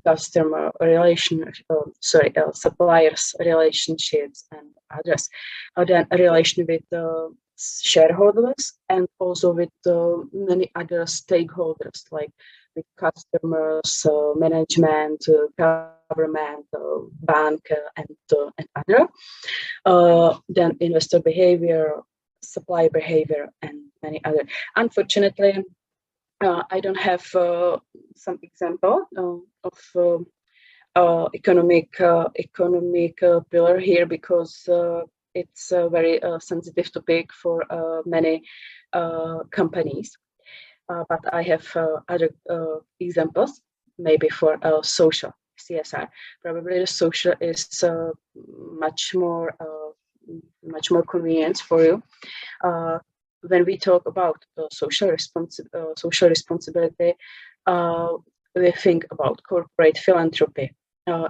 customer suppliers relationships and others. Then a relation with shareholders and also with many other stakeholders like with customers, management, government, bank, and other. Then investor behavior, supply behavior, and many other. Unfortunately, I don't have some example of economic pillar here because it's a very sensitive topic for many companies. But I have other examples, maybe for social CSR. Probably the social is much more convenient for you. When we talk about social responsibility, we think about corporate philanthropy.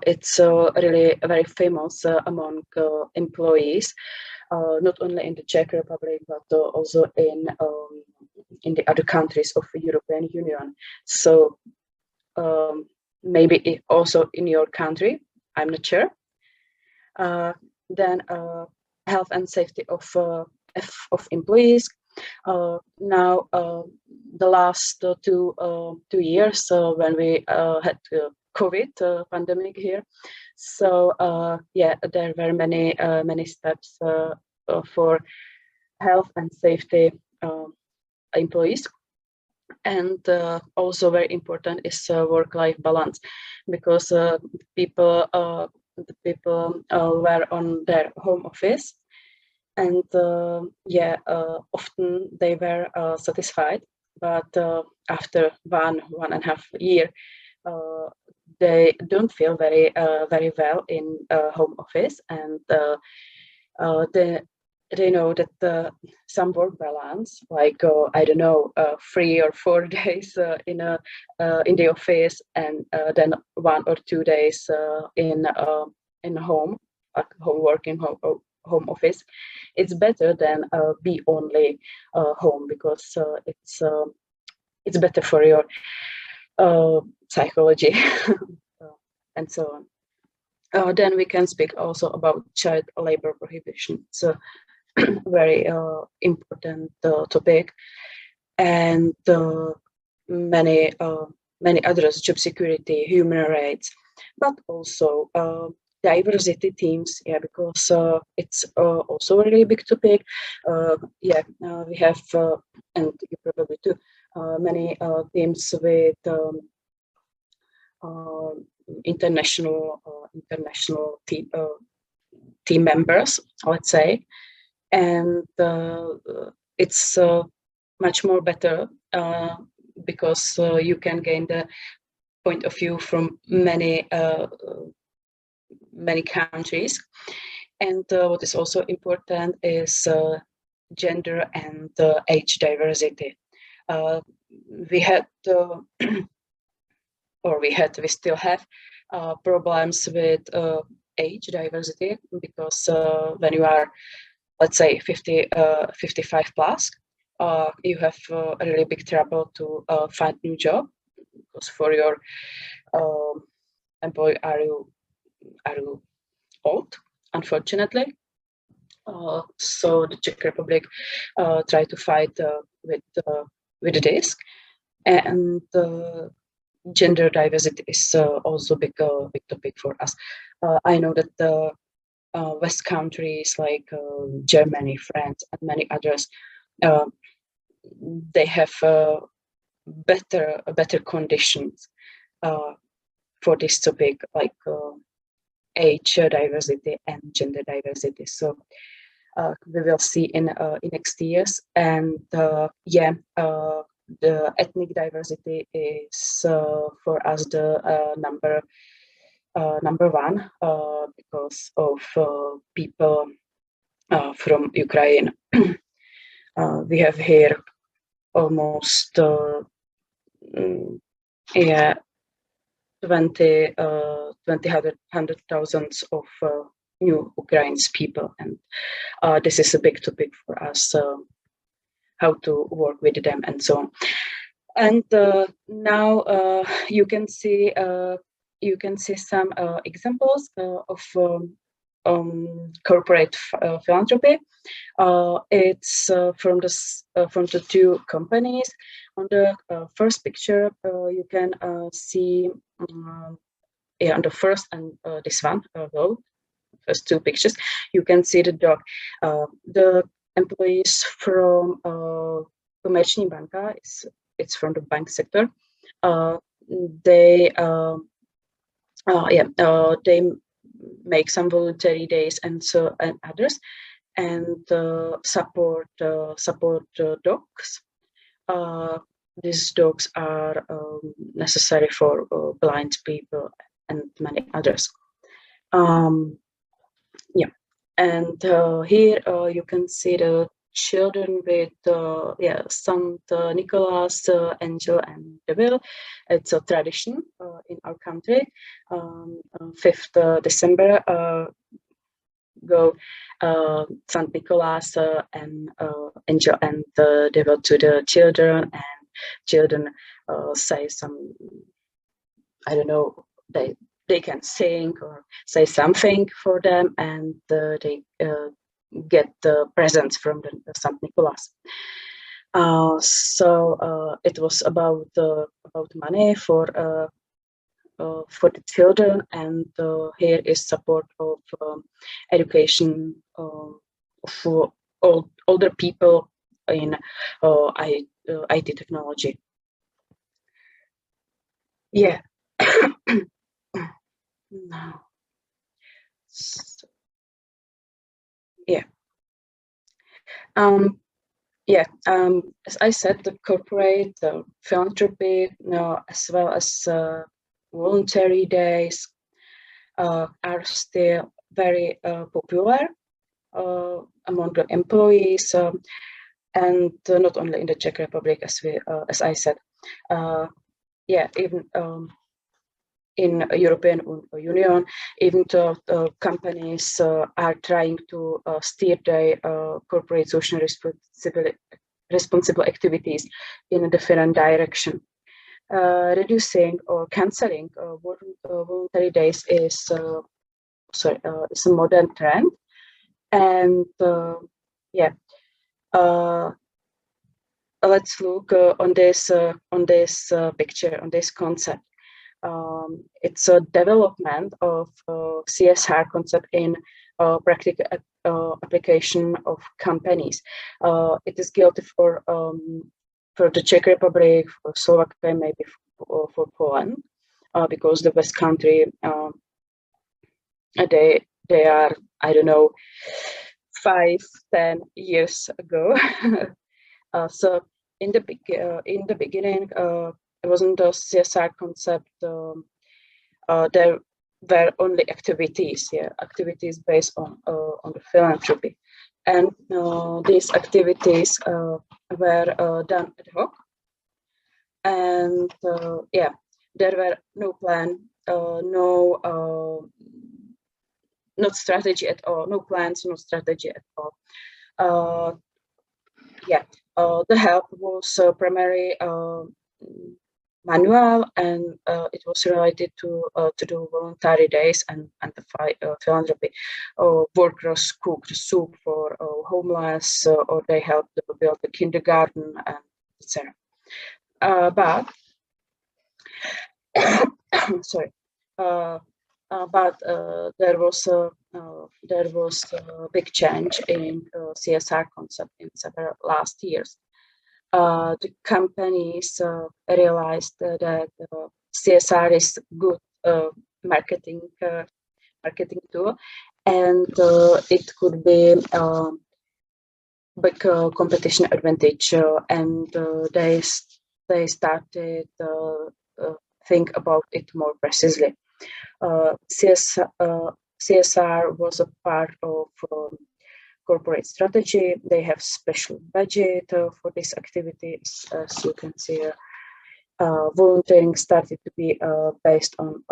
It's really very famous among employees, not only in the Czech Republic but also in the other countries of the European Union. So maybe also in your country, I'm not sure. Then health and safety of employees. Now the last 2 years when we had COVID pandemic here, so yeah, there were many steps for health and safety employees, and also very important is work-life balance, because the people were on their home office, and yeah, often they were satisfied, but after one and a half year, they don't feel very well in home office, and they know that some work balance, like I don't know, 3 or 4 days in the office, and then 1 or 2 days in home, working home office, it's better than be only home, because it's better for your psychology and so on. Then we can speak also about child labor prohibition. So very important topic, and many others, job security, human rights, but also diversity teams, yeah, because it's also a really big topic. Yeah, we have, and you probably too, many teams with international team members, let's say, and it's much more better because you can gain the point of view from many countries. And what is also important is gender and age diversity. We still have problems with age diversity, because when you are, let's say, 55 plus, you have a really big trouble to find new job, because for your employee, are you old, unfortunately. So the Czech Republic try to fight with this, and gender diversity is also big topic for us. I know that the West countries like Germany, France, and many others they have better conditions for this topic, like age diversity and gender diversity. So we will see in next years. And yeah, the ethnic diversity is for us the number one because of people from Ukraine. We have here almost 100,000 of new Ukrainian people, and this is a big topic for us, how to work with them and so on. And now you can see some examples of corporate philanthropy. It's from the two companies. On the first picture, you can see on the first and this one, first two pictures, you can see the dog. The employees from Komerční banka, it's from the bank sector. They make some voluntary days and others, and support dogs. These dogs are necessary for blind people and many others. Yeah, and here you can see the children with Saint Nicholas, Angel, and Devil. It's a tradition in our country. 5th December, go Saint Nicholas and Angel and the Devil to the children, and children say some, I don't know, they can sing or say something for them, and they get the presents from the Saint Nicholas. So it was about money for the children, and here is support of education for older people in IT technology. Yeah. No. Yeah. As I said, the corporate philanthropy, as well as voluntary days, are still very popular among the employees, and not only in the Czech Republic, as I said. Even in European Union, even the companies are trying to steer their corporate social responsible activities in a different direction. Reducing or canceling voluntary days is a modern trend, and let's look on this picture, on this concept. It's a development of CSR concept in practical application of companies. It is guilty for the Czech Republic, for Slovakia, maybe for Poland, because the West country, they are, I don't know, 5-10 years ago. So in the beginning, it wasn't a CSR concept. There were only activities based on the philanthropy, and these activities were done ad hoc, and there were no plan, not strategy at all, no plans, no strategy at all. The help was primarily manual, and it was related to do voluntary days and the philanthropy. Workers cooked soup for homeless, or they helped to build the kindergarten, and etc. But sorry. But there was a big change in CSR concept in several last years. the companies realized that CSR is good marketing tool, and it could be big competition advantage, and they started think about it more precisely. CSR was a part of corporate strategy. They have special budget for these activities, as you can see. Volunteering started to be based on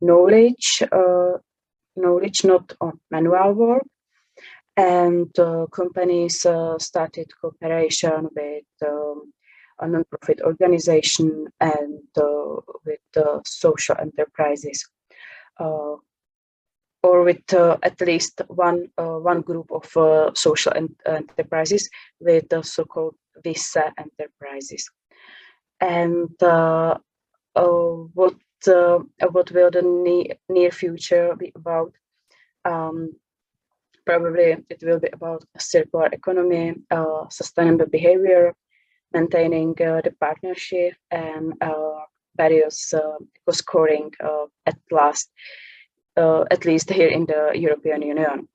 knowledge, not on manual work, and companies started cooperation with a non-profit organization and with social enterprises, or with at least one group of social enterprises with the so-called VISA enterprises. And what will the near future be about? Probably it will be about circular economy, sustainable behavior, maintaining the partnership, and various scoring at least here in the European Union.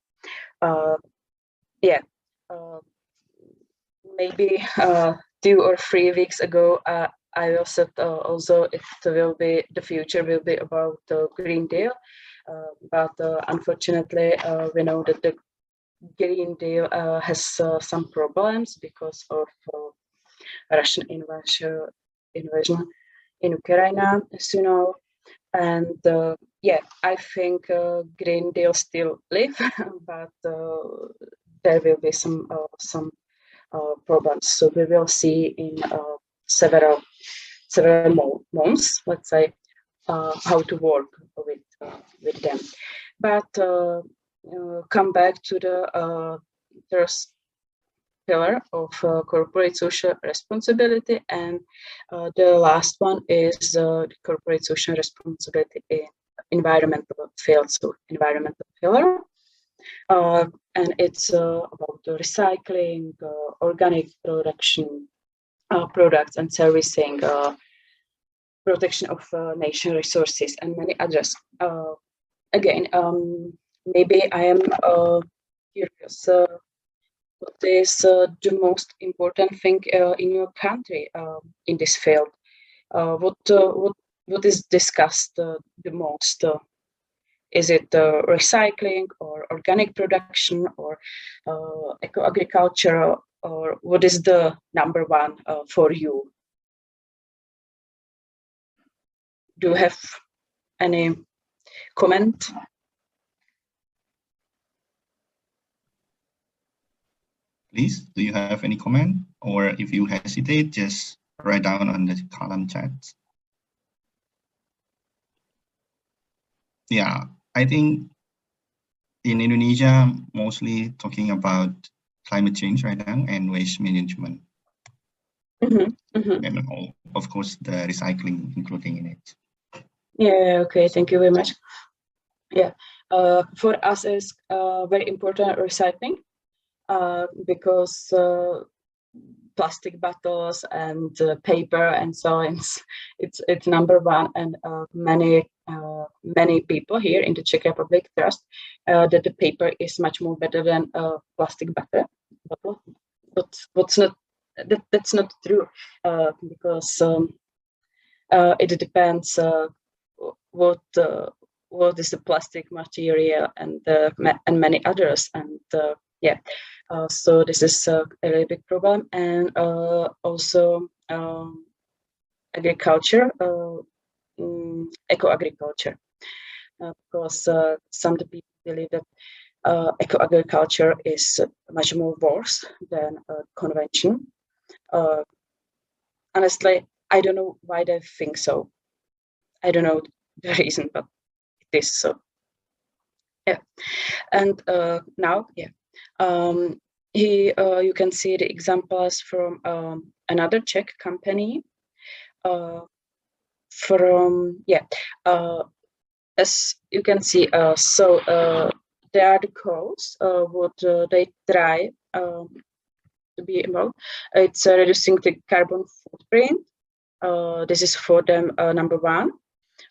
Maybe 2 or 3 weeks ago, I also said also the future will be about the Green Deal, but unfortunately we know that the Green Deal has some problems because of Russian invasion in Ukraine, as you know. And I think Green Deal still live, but there will be some problems. So we will see in several months, let's say, how to work with them. But come back to the first pillar of corporate social responsibility, and the last one is the corporate social responsibility in environmental field, so environmental pillar. And it's about the recycling, organic production, products and servicing, protection of natural resources, and many others. Again, maybe I am curious. What is the most important thing in your country in this field? What is discussed the most? Is it recycling or organic production or eco-agriculture, or what is the number one for you? Do you have any comment? Please, do you have any comment? Or if you hesitate, just write down on the column chat. Yeah, I think in Indonesia, mostly talking about climate change right now and waste management. And all, of course, the recycling including in it. Yeah, okay, thank you very much. Yeah, for us it's very important recycling because plastic bottles and paper and so on, it's number one, and many people here in the Czech Republic trust that the paper is much more better than plastic bottle. But that's not true because it depends what is the plastic material and many others, and so this is a really big problem. And also agriculture, eco-agriculture, because some people believe that eco-agriculture is much more worse than convention. Honestly, I don't know why they think so. I don't know the reason, but it is so. Yeah, and now, you can see the examples from another Czech company. As you can see, so there are the codes. What they try to be involved. It's reducing the carbon footprint. This is for them number one.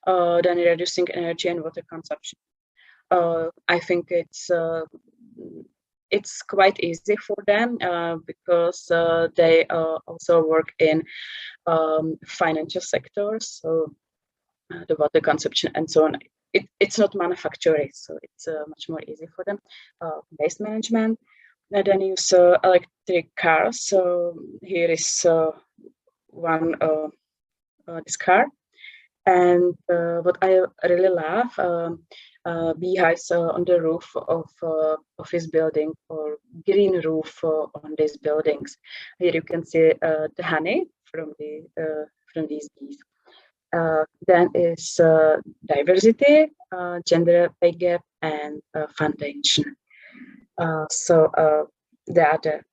Then reducing energy and water consumption. I think it's quite easy for them because they also work in financial sectors, so the water consumption and so on. It's not manufacturing, so it's much more easy for them. Waste management. And then use electric cars. So here is one this car. And what I really love, beehives on the roof of office building or green roof on these buildings. Here you can see the honey from these bees. Then is diversity, gender pay gap, and foundation. So they are the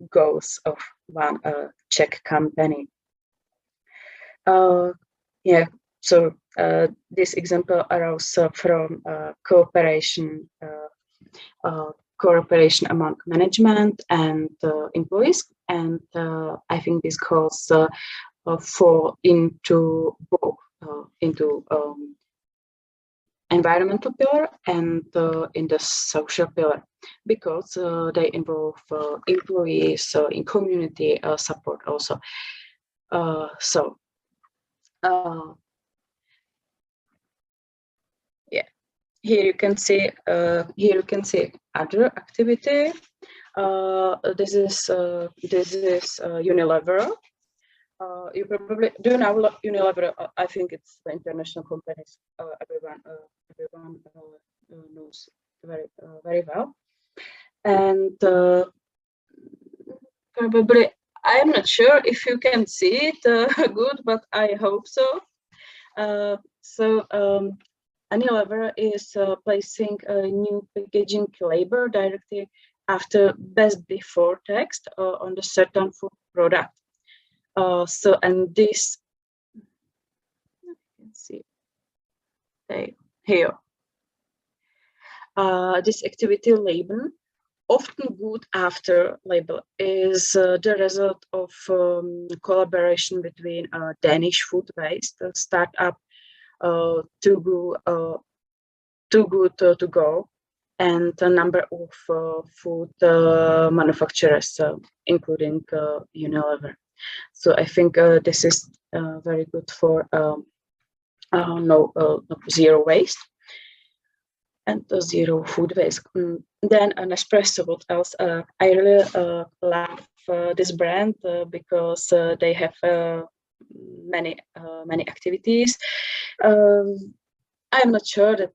goals of one Czech company. Yeah, so this example arose from cooperation among management and employees, and I think this goes fall into both into environmental pillar and in the social pillar, because they involve employees in community support also. Yeah, here you can see other activity. This is Unilever. You probably do know Unilever. I think it's the international companies. Everyone knows very well. And probably I'm not sure if you can see it good, but I hope so. Unilever is placing a new packaging label directly after best before text on the certain food product. And this, you can see here. This activity label, often good after label, is the result of collaboration between Danish food waste startup Too Good To Go and a number of food manufacturers, including Unilever. So I think this is very good for zero waste and zero food waste. Then an espresso. What else? I really love this brand because they have many activities. I'm not sure that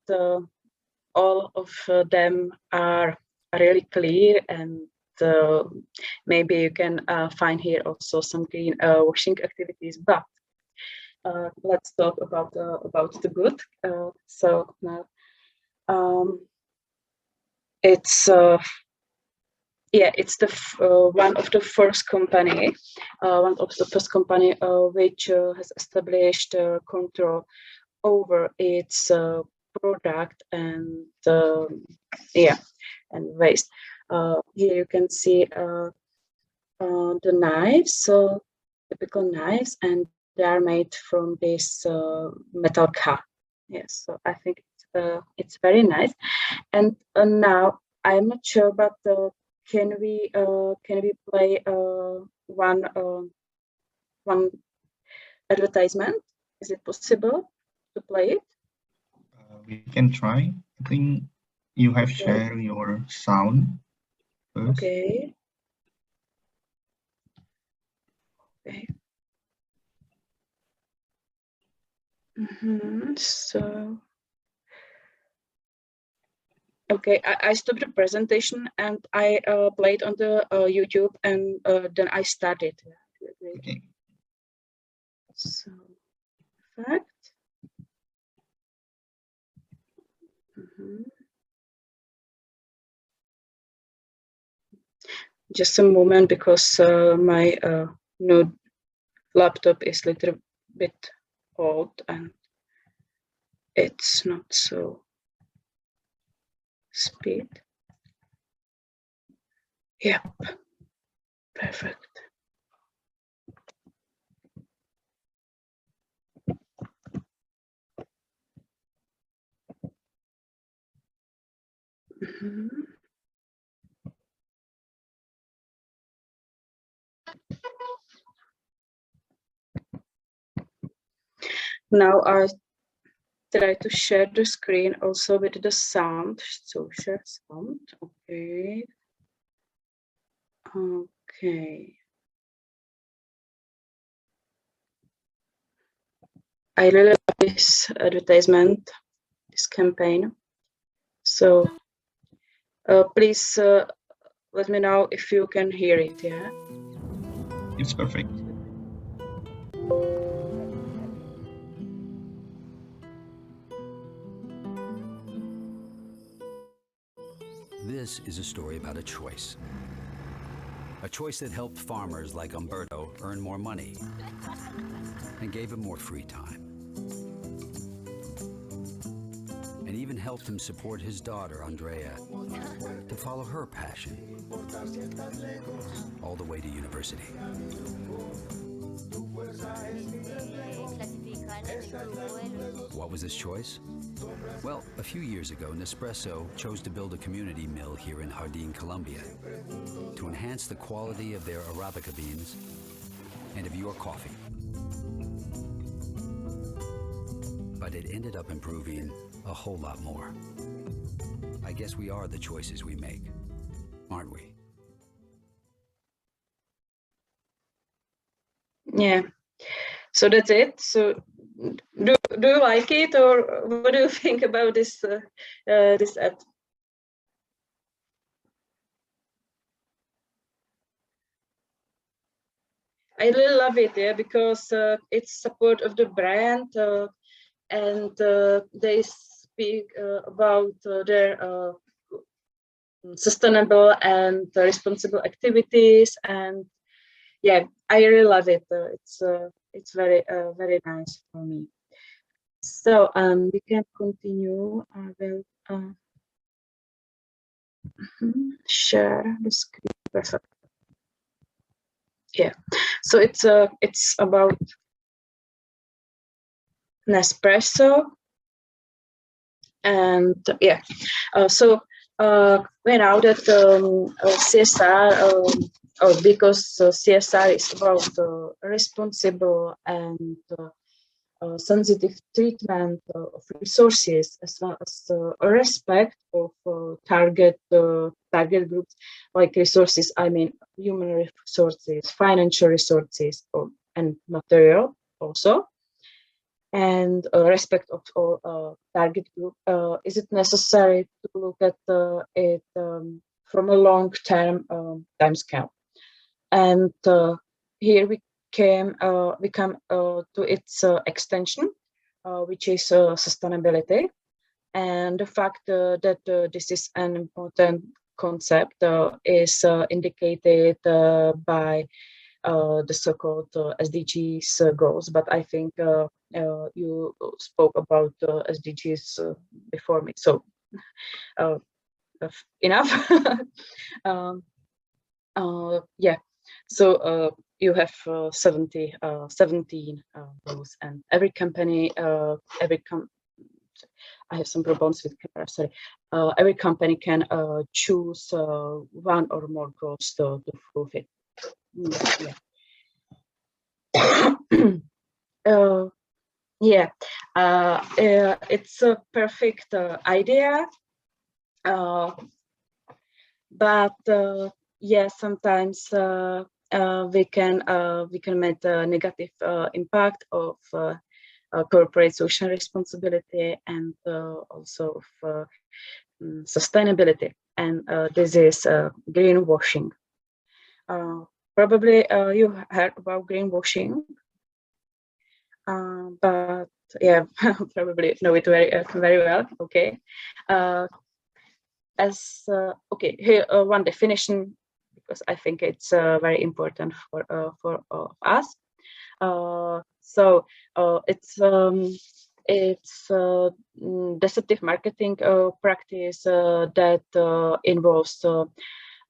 all of them are really clear, and maybe you can find here also some green washing activities. But let's talk about the good. So now it's it's the one of the first company which has established control over its product and and waste. Here you can see the knives, so typical knives, and they are made from this metal cut. Yes, so I think it's very nice. And now I'm not sure, but can we play one advertisement? Is it possible to play it? We can try. I think you have shared your sound first. Okay. So, okay, I stopped the presentation and I played on the YouTube, and then I started. Okay. So, fact. Just a moment, because my new laptop is a little bit old and it's not so speed. Yep. Perfect. Now I try to share the screen also with the sound. So share sound. Okay. Okay. I really love this advertisement, this campaign. So please let me know if you can hear it. Yeah. It's perfect. This is a story about a choice. A choice that helped farmers like Umberto earn more money and gave him more free time. And even helped him support his daughter, Andrea, to follow her passion all the way to university. What was his choice? Well, a few years ago, Nespresso chose to build a community mill here in Jardín, Colombia, to enhance the quality of their Arabica beans and of your coffee. But it ended up improving a whole lot more. I guess we are the choices we make, aren't we? Yeah. So that's it. So do you like it, or what do you think about this this ad? I really love it, yeah, because it's support of the brand, and they speak about their sustainable and responsible activities, and yeah, I really love it. It's very very nice for me. So we can continue. I will share the screen. Perfect. Yeah. So it's about Nespresso, and yeah. So we know that CSR, because CSR is about responsible and sensitive treatment of resources, as well as a respect of target groups, like resources. I mean, human resources, financial resources, and material also. And respect of all target group. Is it necessary to look at it from a long-term time scale? And here we come to its extension, which is sustainability, and the fact that this is an important concept is indicated by the so-called SDGs goals. But I think you spoke about SDGs before me, so enough. Yeah. So you have 17 goals, and every company, I have some problems with camera, sorry. Every company can choose one or more goals to fulfill. Yeah. Yeah. It's a perfect idea, but yeah, sometimes we can make a negative impact of corporate social responsibility, and also of sustainability, and this is greenwashing. Probably you heard about greenwashing, but yeah, probably know it very well. Okay. Okay, here one definition, because I think it's very important for all of us. So it's deceptive marketing practice that involves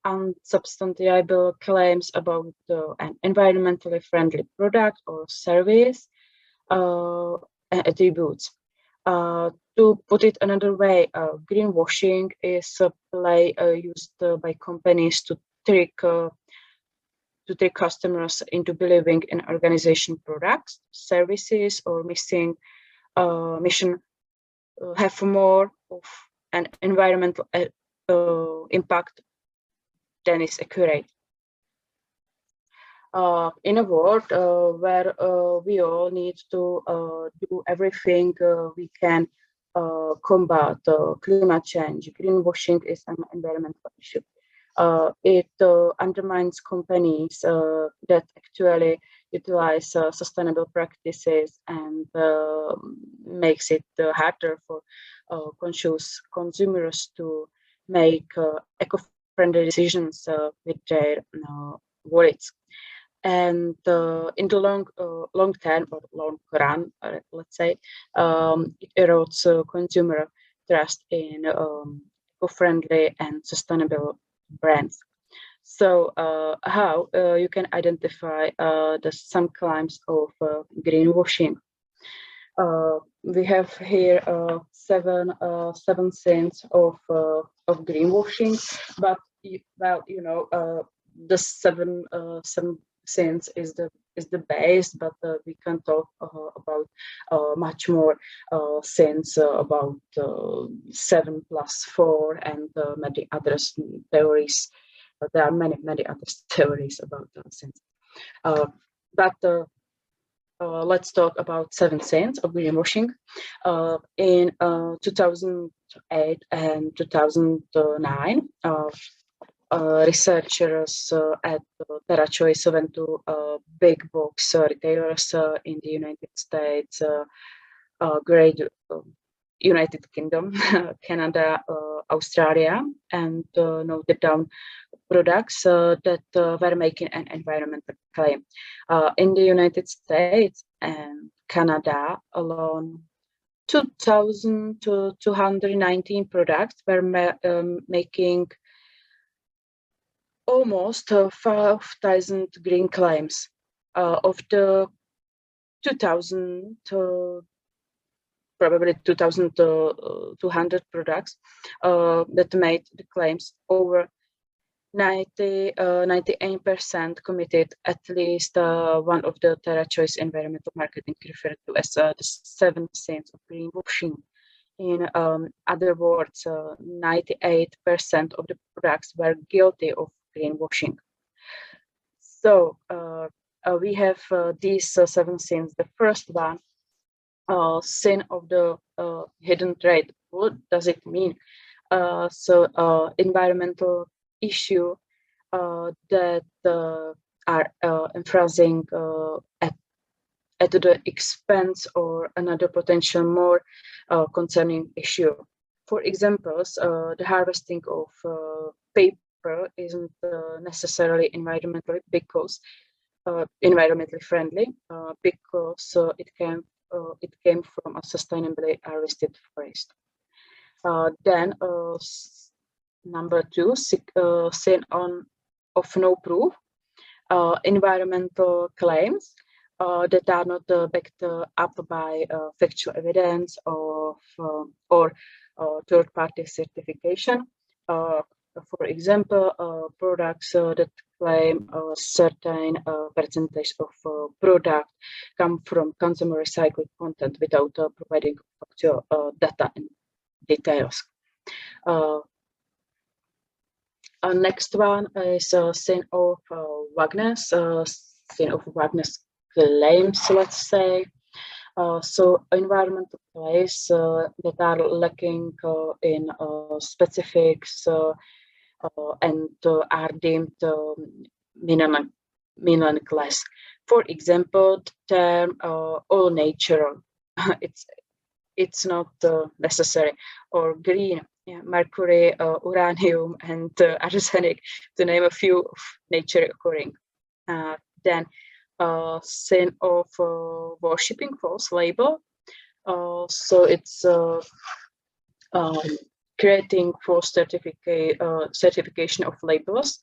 unsubstantiable claims about an environmentally friendly product or service attributes. To put it another way, greenwashing is a play used by companies to trick customers into believing in organization products, services, or mission have more of an environmental impact than is accurate. In a world where we all need to do everything we can combat climate change, greenwashing is an environmental issue. It undermines companies that actually utilize sustainable practices and makes it harder for conscious consumers to make eco-friendly decisions with their wallets. And in the long term or long run, let's say, it erodes consumer trust in eco-friendly and sustainable brands. So how you can identify some claims of greenwashing? We have here seven sins of greenwashing, but the seven sins is the base, but we can talk about much more sins about 7 plus 4 and many other theories. There are many other theories about sins. But let's talk about 7 sins of greenwashing. In 2008 and 2009, researchers at TerraChoice went to big box retailers in the United States, Great United Kingdom, Canada, Australia, and noted down products that were making an environmental claim. In the United States and Canada alone, 2,219 products were making almost 5,000 green claims. Of the 2,000 probably 2,200 products that made the claims, over 98% committed at least one of the TerraChoice environmental marketing referred to as the 7 sins of greenwashing. In other words, 98% of the products were guilty of greenwashing. So we have these 7 sins. The first one, sin of the hidden trade. What does it mean? Environmental issue that are infringing at the expense or another potential more concerning issue. For example, the harvesting of paper isn't necessarily environmentally friendly because it came from a sustainably harvested forest. Then number 2, sin of no proof, environmental claims that are not backed up by factual evidence or third-party certification. For example, products that claim a certain percentage of product come from consumer recycled content without providing factual data and details. Next one is sin of vagueness, claims, let's say. So environmental claims that are lacking in specifics and are deemed meaningless. For example, the term all natural, it's not necessary, or green, mercury, uranium, and arsenic, to name a few of nature occurring. Then sin of worshipping false label. So it's creating false certification of labels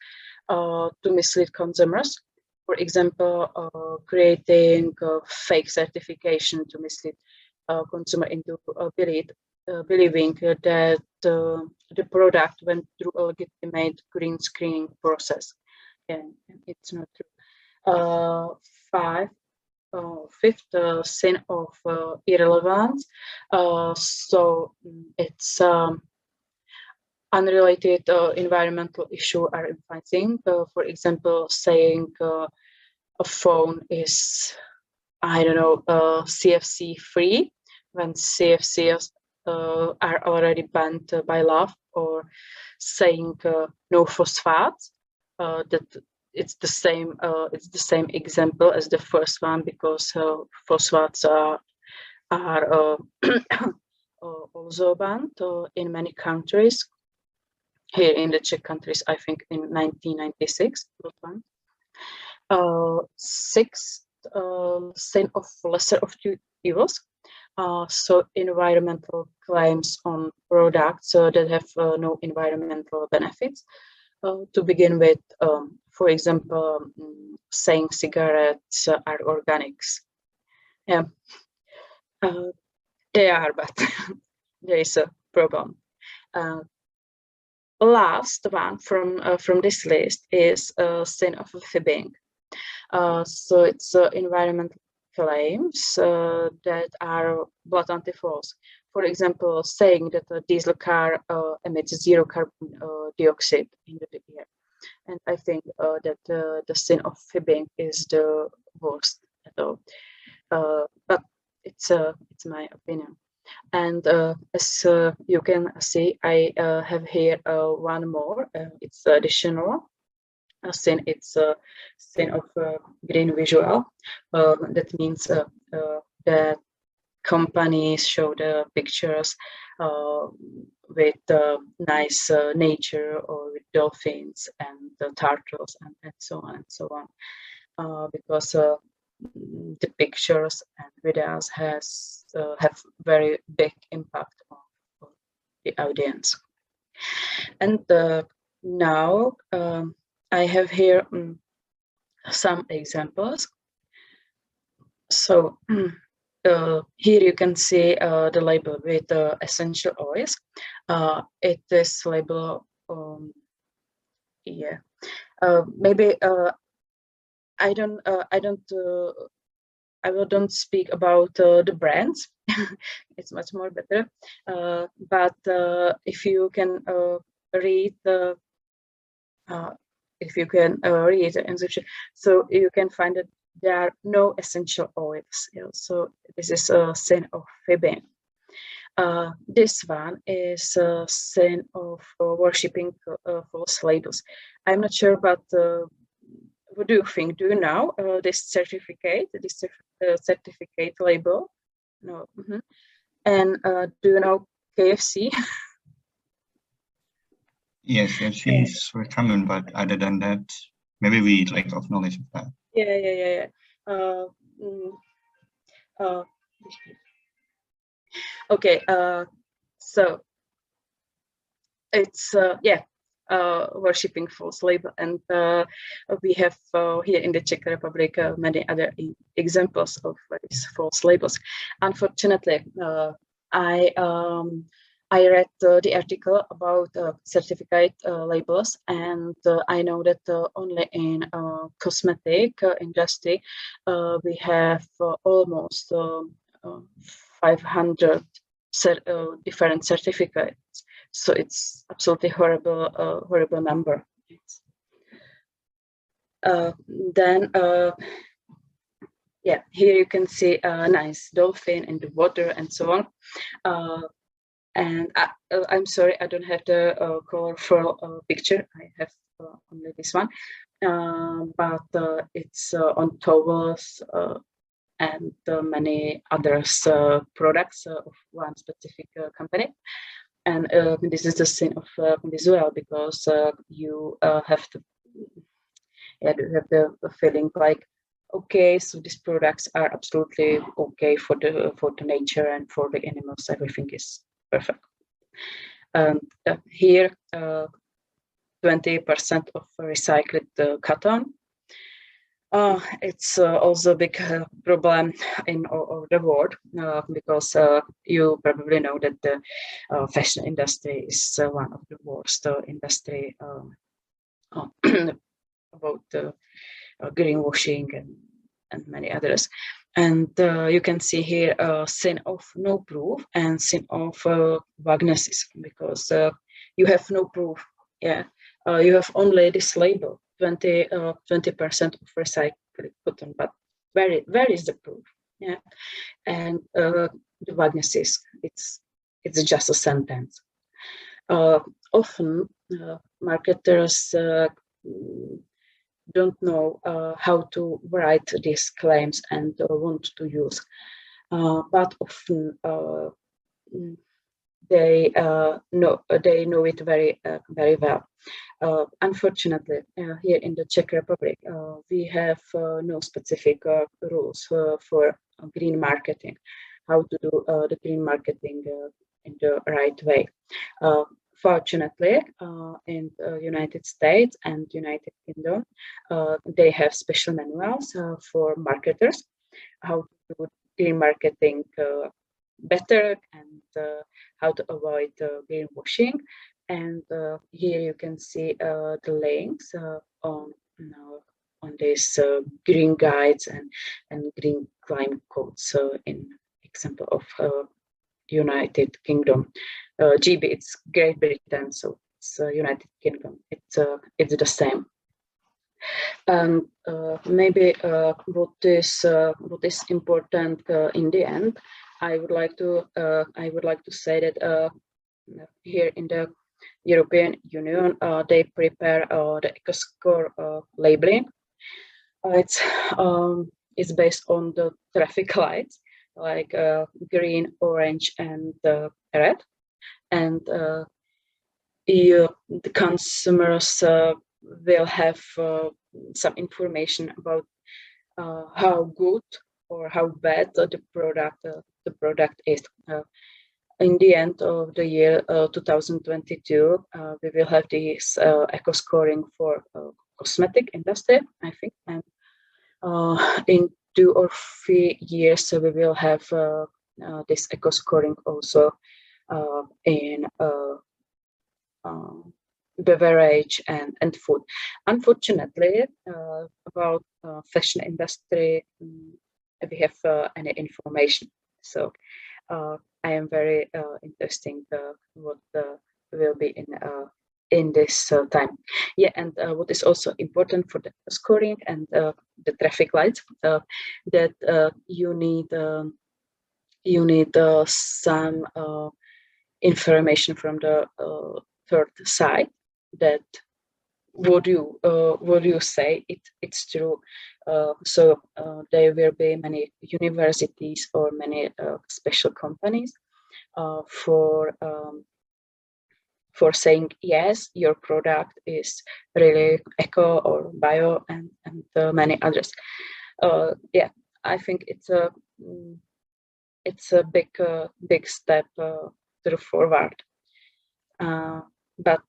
to mislead consumers. For example, creating fake certification to mislead consumer into believing that the product went through a legitimate green screening process, and it's not true. Fifth sin of irrelevance. So it's unrelated environmental issue are influencing. For example, saying a phone is, I don't know, CFC free when CFCs are already banned by law, or saying no phosphates. That it's the same example as the first one, because phosphates are also banned in many countries. Here in the Czech countries, I think in 1996. Sixth sin of lesser of two evils. So environmental claims on products that have no environmental benefits. To begin with, for example, saying cigarettes are organics. Yeah, they are, but there is a problem. Last one from this list is sin of fibbing. So it's environmental claims that are blatantly false. For example, saying that a diesel car emits zero carbon dioxide in the air. And I think that the sin of fibbing is the worst at all. But it's my opinion. And as you can see, I have here one more. It's additional sin. It's a sin of green visual. That means that companies show the pictures with nice nature, or with dolphins and turtles and so on and so on, because the pictures and videos have very big impact on the audience. And now I have here some examples. So here you can see the label with essential oils. It is label, yeah. Maybe I don't speak about the brands. It's much more better. But if you can read the instruction, so you can find that there are no essential oils. So this is a sin of fibbing. This one is a sin of worshipping false labels. I'm not sure, but what do you think? Do you know this certificate label? No. Mm-hmm. And do you know KFC? Yes, KFC is very common, but other than that, maybe we lack of knowledge of that. Yeah. Okay. So it's worshipping false label, and we have here in the Czech Republic many other examples of these false labels. Unfortunately, I read the article about certificate labels, and I know that only in cosmetic industry we have almost 500 different certificates. So it's absolutely horrible number. Then yeah, here you can see a nice dolphin in the water and so on. And I'm sorry, I don't have the colorful picture. I have only this one, but it's on towels and many others products of one specific company. And this is the sin of visual, because you have to have the feeling like, okay, so these products are absolutely okay for the nature and for the animals. Everything is perfect. And here, 20% of recycled cotton. It's also a big problem in all over the world because you probably know that the fashion industry is one of the worst industry about greenwashing and many others. And you can see here a sin of no proof and sin of vaguenesses, because you have no proof. Yeah, you have only this label, 20% of recycled cotton, but where is the proof? Yeah, and the vaguenesses, it's just a sentence. Often marketers don't know how to write these claims and want to use, but often they know it very well. Unfortunately, here in the Czech Republic, we have no specific rules for green marketing, how to do the green marketing in the right way. Fortunately, in the United States and United Kingdom, they have special manuals for marketers, how to do green marketing better, and how to avoid greenwashing. And here you can see the links on these green guides and green climate codes in example of United Kingdom. GB, it's Great Britain, so it's United Kingdom. It's the same. And maybe what is important in the end, I would like to say that here in the European Union, they prepare the EcoScore labeling. It's based on the traffic lights, like green, orange, and red, and the consumers will have some information about how good or how bad the product is. In the end of the year 2022, we will have this eco scoring for cosmetic industry, I think, and in 2 or 3 years we will have this eco scoring also in beverage and food. Unfortunately, about fashion industry, we have any information. So I am very interested what will be in this time. Yeah, and what is also important for the scoring and the traffic lights, that you need some information from the third side, that would you say it's true. So there will be many universities or many special companies for saying yes, your product is really eco or bio, and many others. Yeah, I think it's a big step forward. But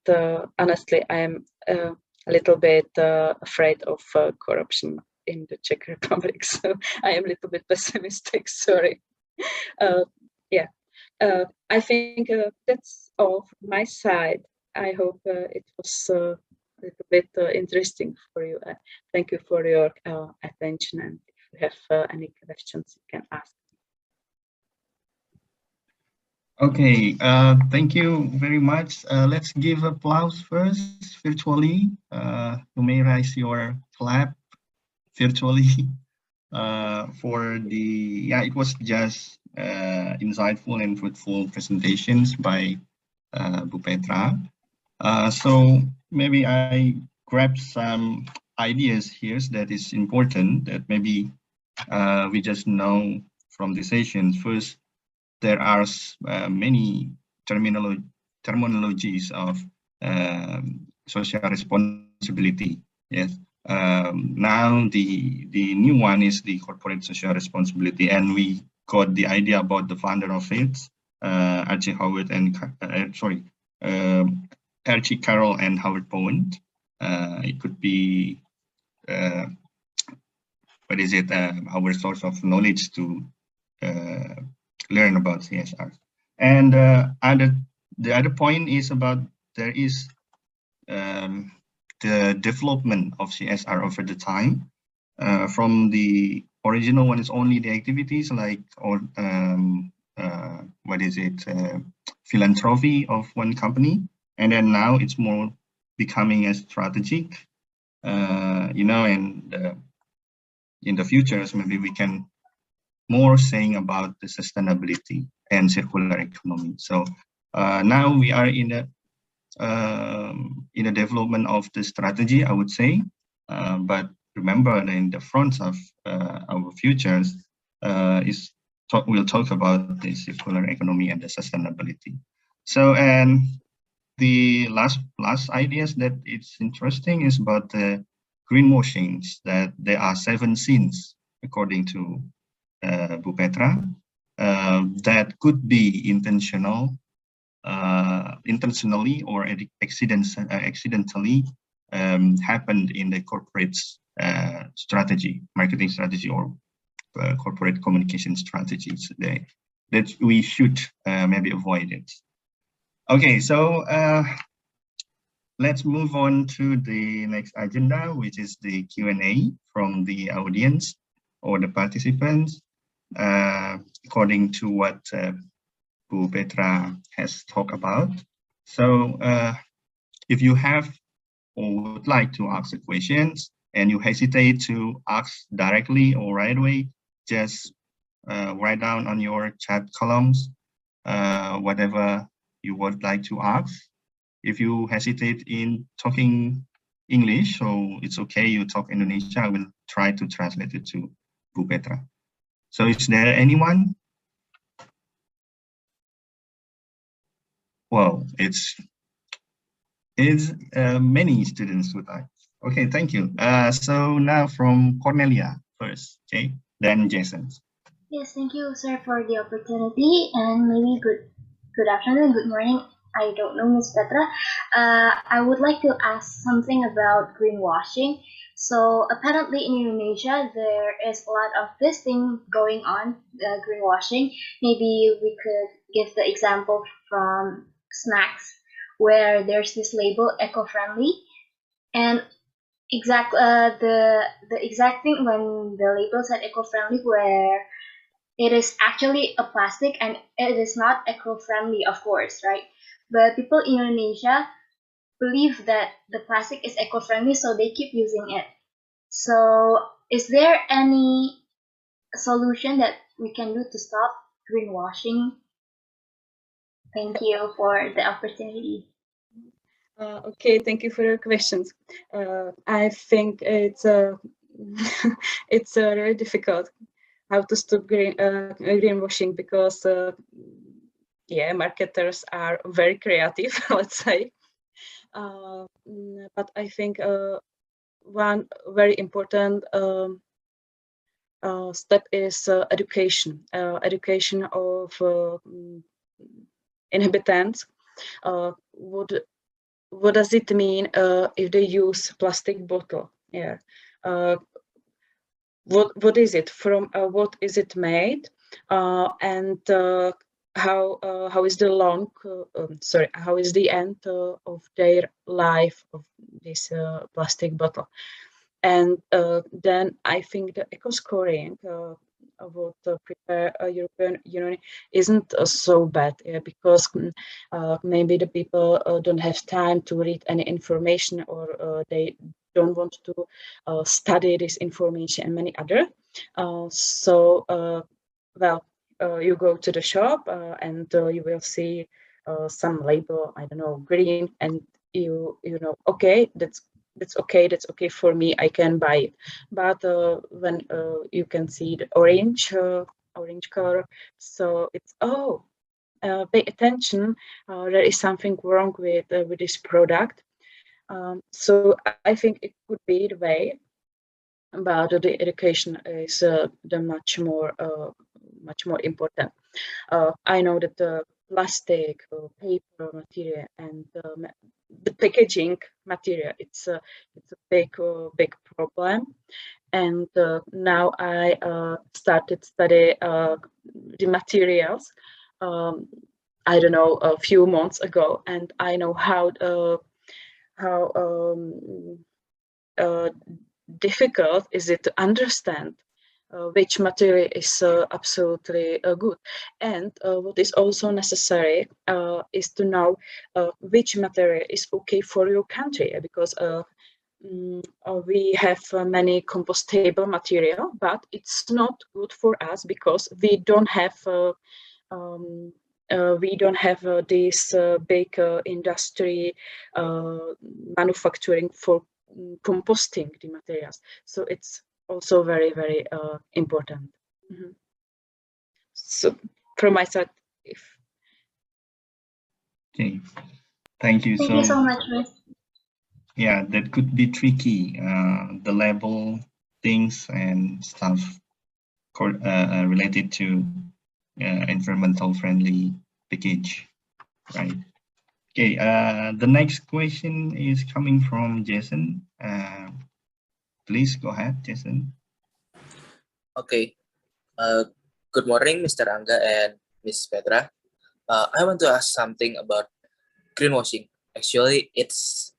honestly, I am a little bit afraid of corruption in the Czech Republic, so I am a little bit pessimistic. Sorry. Yeah, I think that's all from my side. I hope it was a little bit interesting for you. Thank you for your attention, and if you have any questions, you can ask. Okay, thank you very much. Let's give applause first virtually. You may raise your clap virtually for the, it was just insightful and fruitful presentations by Bu Petra. So maybe I grab some ideas here that is important, that maybe we just know from the sessions. First, there are many terminologies of social responsibility. Yes. Now the new one is the corporate social responsibility, and we got the idea about the founder of it, Archie Howard and L.G. Carroll and Howard Bowen. It could be our source of knowledge to learn about CSR. And the other point is about there is the development of CSR over the time. From the original one is only the activities like philanthropy of one company, and then now it's more becoming a strategic, and in the future maybe we can more saying about the sustainability and circular economy. So now we are in the development of the strategy, I would say, but remember in the front of our futures we'll talk about the circular economy and the sustainability. So, and the last ideas that it's interesting is about the greenwashing, that there are 7 sins according to Bu Petra, that could be intentionally or accidentally happened in the corporate strategy, marketing strategy, or corporate communication strategies that we should maybe avoid it. Okay, so let's move on to the next agenda, which is the Q&A from the audience or the participants, according to what Bu Petra has talked about. So if you have or would like to ask the questions and you hesitate to ask directly or right away, just write down on your chat columns whatever you would like to ask. If you hesitate in talking English, so it's okay, you talk Indonesia, I will try to translate it to Bu Petra. So is there anyone? Well, it's many students would like. Okay, thank you. So now from Cornelia first, okay, then Jason. Yes, thank you, sir, for the opportunity, and maybe good afternoon, good morning. I don't know, Ms. Petra. I would like to ask something about greenwashing. So apparently in Indonesia, there is a lot of this thing going on, greenwashing. Maybe we could give the example from snacks, where there's this label eco-friendly, and the exact thing when the label said eco-friendly, where it is actually a plastic and it is not eco-friendly, of course, right? But people in Indonesia believe that the plastic is eco-friendly, so they keep using it. So is there any solution that we can do to stop greenwashing? Thank you for the opportunity. Okay, thank you for your questions. I think it's it's really difficult how to stop greenwashing, because yeah, marketers are very creative, let's say. But I think one very important step is education of inhabitants. What does it mean if they use plastic bottle? Yeah. What is it from? What is it made? And how is the how is the end of their life of this plastic bottle? And then I think the eco scoring what prepare European Union isn't so bad, because maybe the people don't have time to read any information, or they don't want to study this information and many other. You go to the shop and you will see some label, I don't know, green, and you know, okay, that's okay for me, I can buy it. But when you can see the orange color, so it's pay attention, there is something wrong with this product. So I think it could be the way, but the education is the much more important. I know that the plastic, paper material, and the packaging material. It's a big problem. And now I started study the materials. I don't know, a few months ago, and I know how difficult is it to understand which material is absolutely good. And what is also necessary is to know which material is okay for your country, because we have many compostable material, but it's not good for us because we don't have this big industry manufacturing for composting the materials. So it's also very, very important. So from my side, Okay, thank you. Thank you so much, Miss. Yeah, that could be tricky. The label things and stuff related to environmental friendly package, right? Okay, the next question is coming from Jason. Please go ahead, Jason. Okay. Good morning, Mr. Angga and Miss Petra. I want to ask something about greenwashing. Actually, it's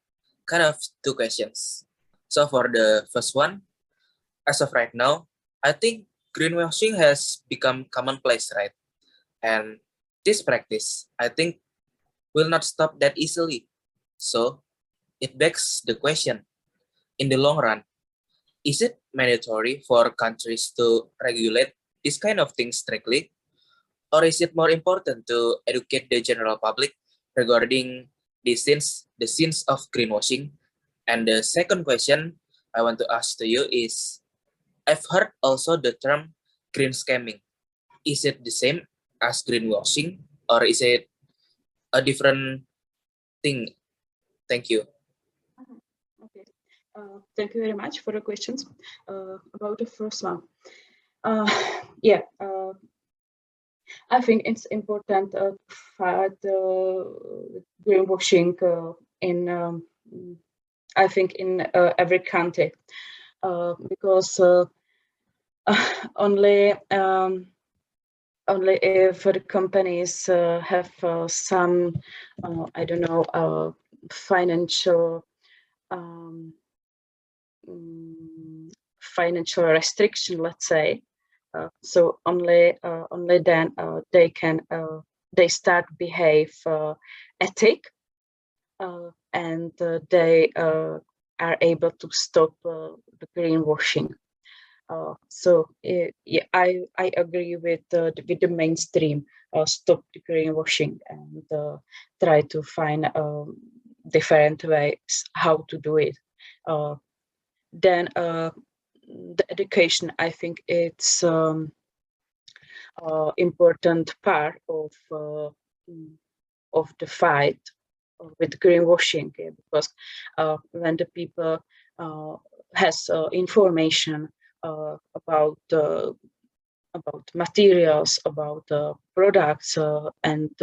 kind of two questions. So for the first one, as of right now, I think greenwashing has become commonplace, right? And this practice, I think, will not stop that easily. So it begs the question, in the long run, is it mandatory for countries to regulate this kind of things strictly? Or is it more important to educate the general public regarding the sins of greenwashing? And the second question I want to ask to you is, I've heard also the term green scamming. Is it the same as greenwashing, or is it a different thing? Thank you. Okay. Thank you very much for the questions. About the first one, yeah, I think it's important to fight greenwashing in I think in every country, because only if the companies have some I don't know, financial financial restriction, let's say. So only then they start behave ethic, and they are able to stop the greenwashing. So yeah, I agree with the mainstream. Stop the greenwashing and try to find different ways how to do it. Then the education, I think it's important part of the fight with greenwashing, because when the people has information about materials, about products, and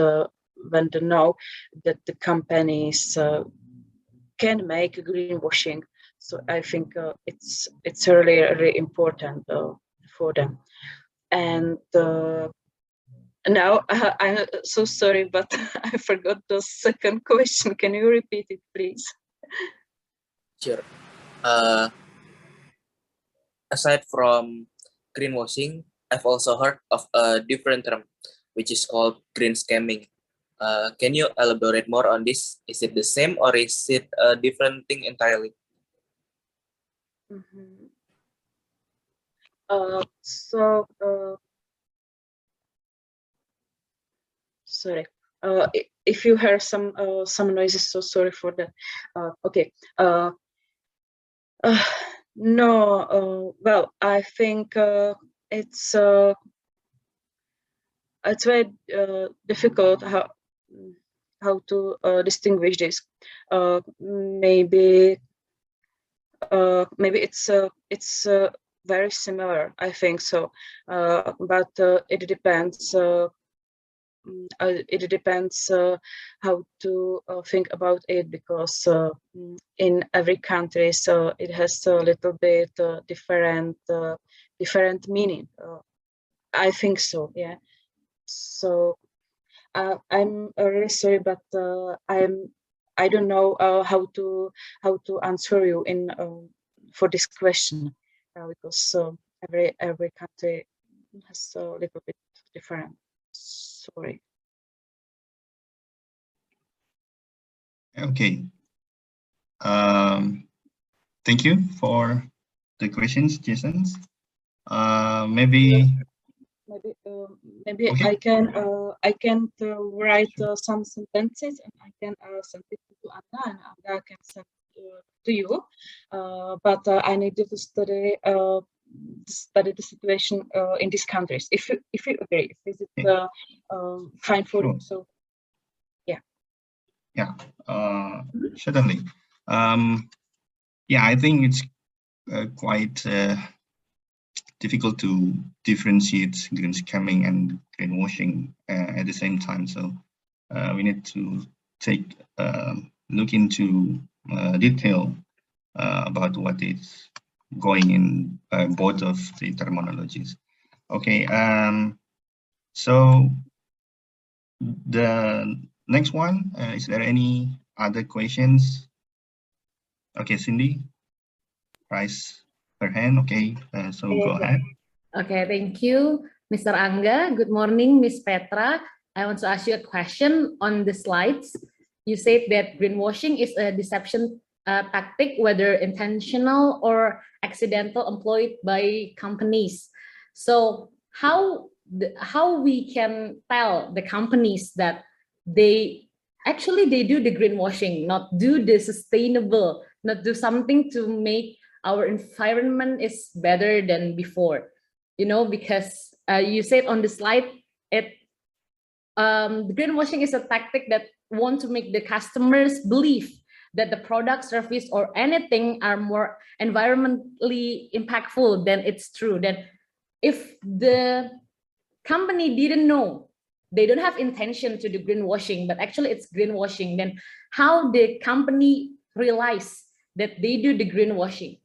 when they know that the companies can make greenwashing, so I think it's really, really important for them. And now I'm so sorry, but I forgot the second question. Can you repeat it, please? Sure. Aside from greenwashing, I've also heard of a different term, which is called green scamming. Can you elaborate more on this? Is it the same, or is it a different thing entirely? Mm-hmm. Sorry. If you hear some noises, so sorry for that. Okay. No. Well, I think it's very difficult how to distinguish this. Maybe it's very similar, I think so, but it depends it depends how to think about it, because in every country, so it has a little bit different meaning. I think so, yeah. So I'm really sorry, but I don't know how to answer you in for this question, because every country has a little bit different. Sorry. Okay. Thank you for the questions, Jason. Maybe Okay. I can write some sentences, and I can send it to Anna, and Anna can send to you. But I needed to study the situation in these countries. If you agree, is it fine for you? So yeah. Yeah. Certainly. Yeah, I think it's quite difficult to differentiate green scamming and greenwashing at the same time. So we need to take look into detail about what is going in both of the terminologies. Okay. So the next one, is there any other questions? Okay, Cindy, raise her hand. Okay, so go ahead. Okay, thank you, Mr. Angga. Good morning, Miss Petra. I want to ask you a question on the slides. You said that greenwashing is a deception tactic, whether intentional or accidental, employed by companies. So how we can tell the companies that they do the greenwashing, not do the sustainable, not do something to make our environment is better than before? You know, because you said on the slide, the greenwashing is a tactic that want to make the customers believe that the product, service, or anything are more environmentally impactful than it's true. Then if the company didn't know, they don't have intention to do greenwashing, but actually it's greenwashing, then how the company realize that they do the greenwashing?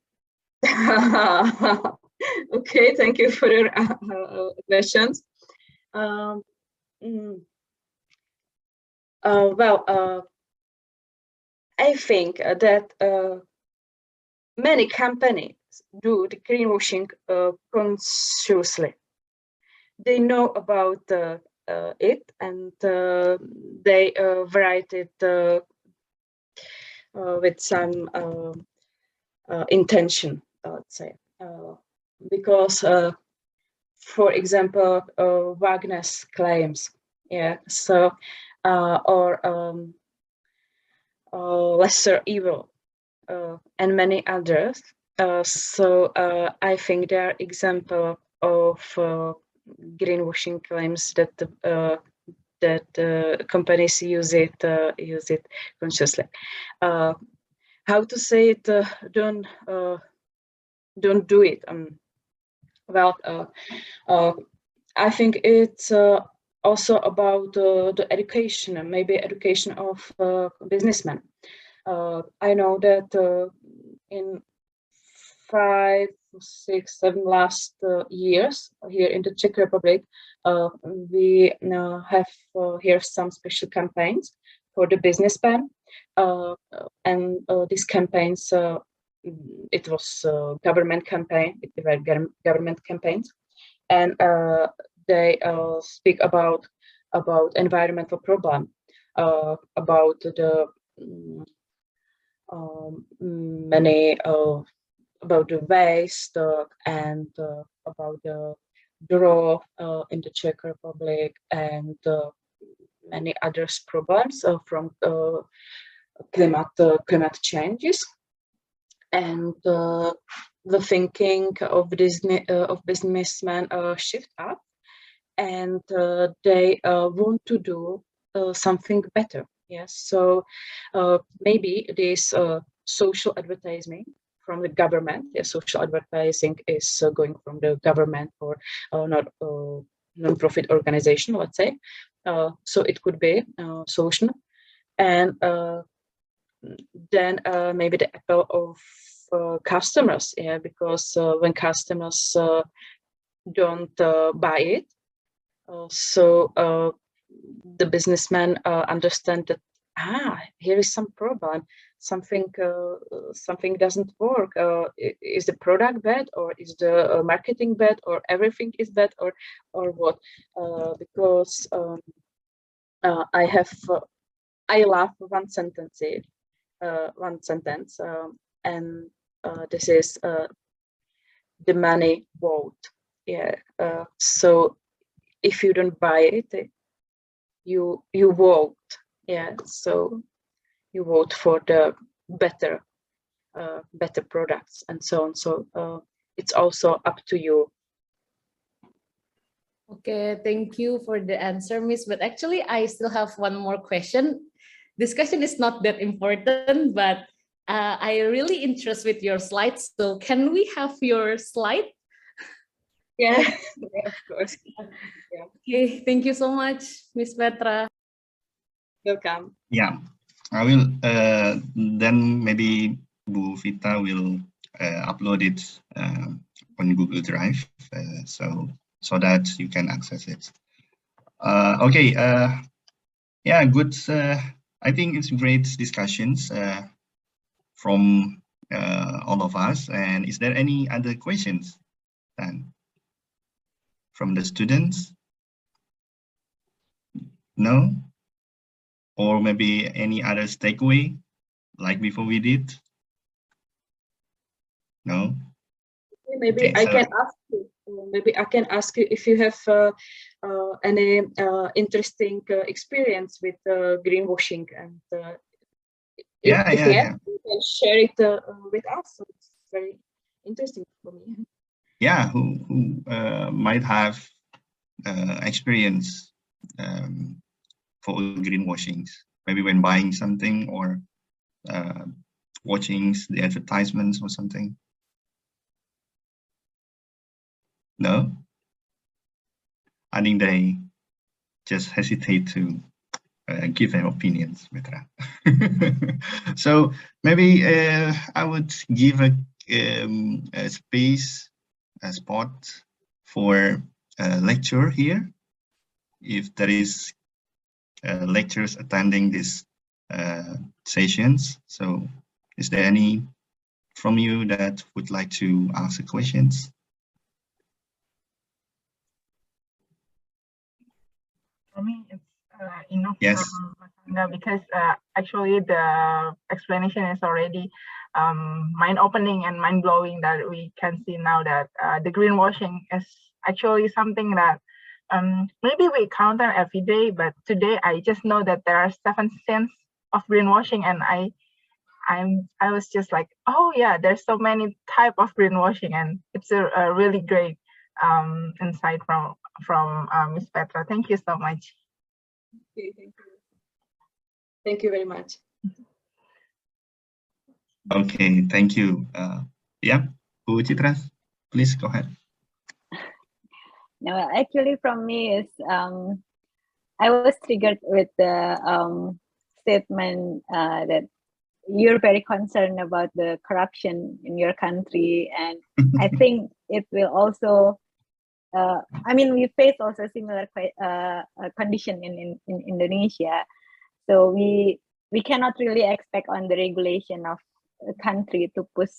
Okay, thank you for your questions. I think that many companies do the greenwashing consciously. They know about it, and they write it with some intention, let's say. Because, for example, Wagner's claims, yeah, so or lesser evil, and many others. So I think they are example of greenwashing claims that companies use it consciously. How to say it? Don't do it. I think it's also about the education, maybe education of businessmen. I know that in 5, 6, 7 last years here in the Czech Republic, we have here some special campaigns for the businessmen, and these campaigns, it was government campaign. It were government campaigns, and they speak about environmental problem, about the many about the waste and about the drought in the Czech Republic, and many other problems from climate changes. And the thinking of businessmen shift up, and they want to do something better. Yes, so maybe this social advertising from the government. Social advertising is going from the government or not non-profit organization, let's say, So it could be solution. And then maybe the appeal of customers, yeah, because when customers don't buy it, so the businessman understand that here is some problem, something doesn't work. Is the product bad, or is the marketing bad, or everything is bad, or what? Because I love one sentence here. And this is the money vote. Yeah. So if you don't buy it, you vote. Yeah. So you vote for the better products and so on. So it's also up to you. Okay, thank you for the answer, Miss. But actually, I still have one more question. This question is not that important, but I really interested with your slides. So can we have your slide? Yeah, yeah, of course. Yeah. Okay, thank you so much, Miss Petra. Welcome. Yeah, I will. Then maybe Bu Vita will upload it on Google Drive, so that you can access it. Okay. Yeah, good. I think it's great discussions from all of us. And is there any other questions then from the students? No? Or maybe any other takeaway like before we did? No? Maybe Okay, I can ask you. Maybe I can ask you if you have any interesting experience with greenwashing, and if you have, you can share it with us. So it's very interesting for me. Yeah, who might have experience for greenwashings, maybe when buying something or watching the advertisements or something. No? I think they just hesitate to give their opinions, Petra. So maybe I would give a space, a spot for a lecture here. If there is lecturers attending these sessions, so is there any from you that would like to ask questions? For me, it's enough. Yes. Because actually the explanation is already mind-opening and mind-blowing, that we can see now that the greenwashing is actually something that maybe we encounter every day, but today I just know that there are 7 sins of greenwashing, and I was just like, oh yeah, there's so many type of greenwashing, and it's a really great insight from Ms. Petra. Thank you so much. Okay, thank you. Thank you very much. Okay, thank you. Yeah, Bu Citra, please go ahead. No, actually, from me is I was triggered with the statement that you're very concerned about the corruption in your country, and I think it will also. I mean, we face also similar condition in Indonesia, so we cannot really expect on the regulation of a country to push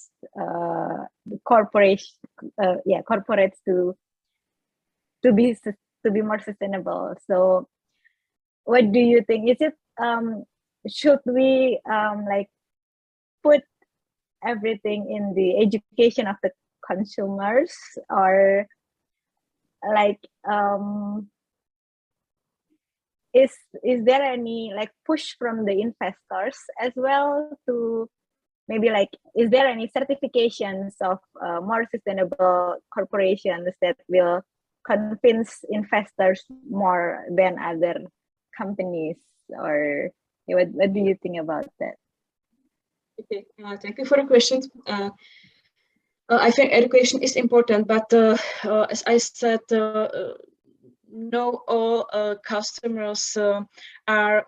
corporates to be more sustainable. So what do you think? Is it should we like put everything in the education of the consumers, or like is there any like push from the investors as well to maybe like, is there any certifications of more sustainable corporations that will convince investors more than other companies? Or what do you think about that? Okay, thank you for the question. I think education is important, but as I said, know all customers are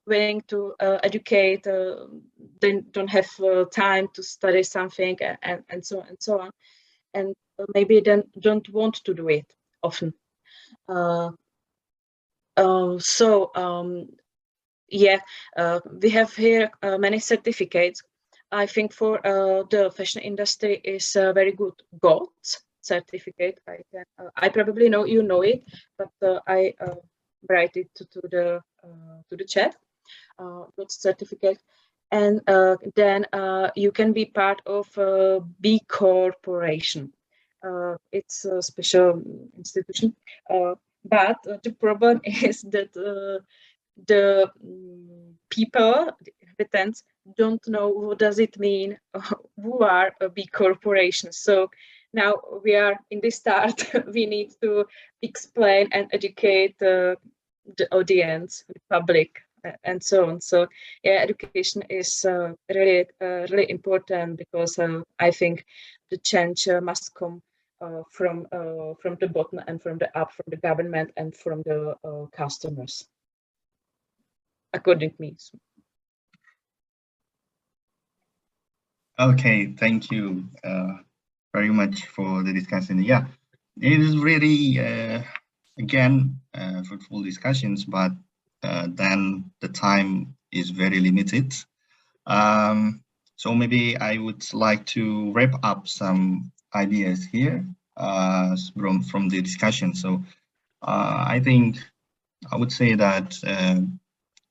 willing to educate, they don't have time to study something, and so on and so on, and maybe then don't want to do it often. Yeah, we have here many certificates. I think for the fashion industry is a very good GOTS certificate. I probably know you know it, but I write it to the chat. GOTS certificate, and then you can be part of a B Corporation. It's a special institution, but the problem is that the people, the inhabitants, don't know what does it mean, who are a big corporation. So now we are in the start, we need to explain and educate the audience, the public, and so on. So yeah, education is really important, because I think the change must come from the bottom and from the up, from the government and from the customers, according to me. Okay, thank you very much for the discussion. Yeah, it is really, again, fruitful discussions, but then the time is very limited. So maybe I would like to wrap up some ideas here from the discussion. So I think I would say that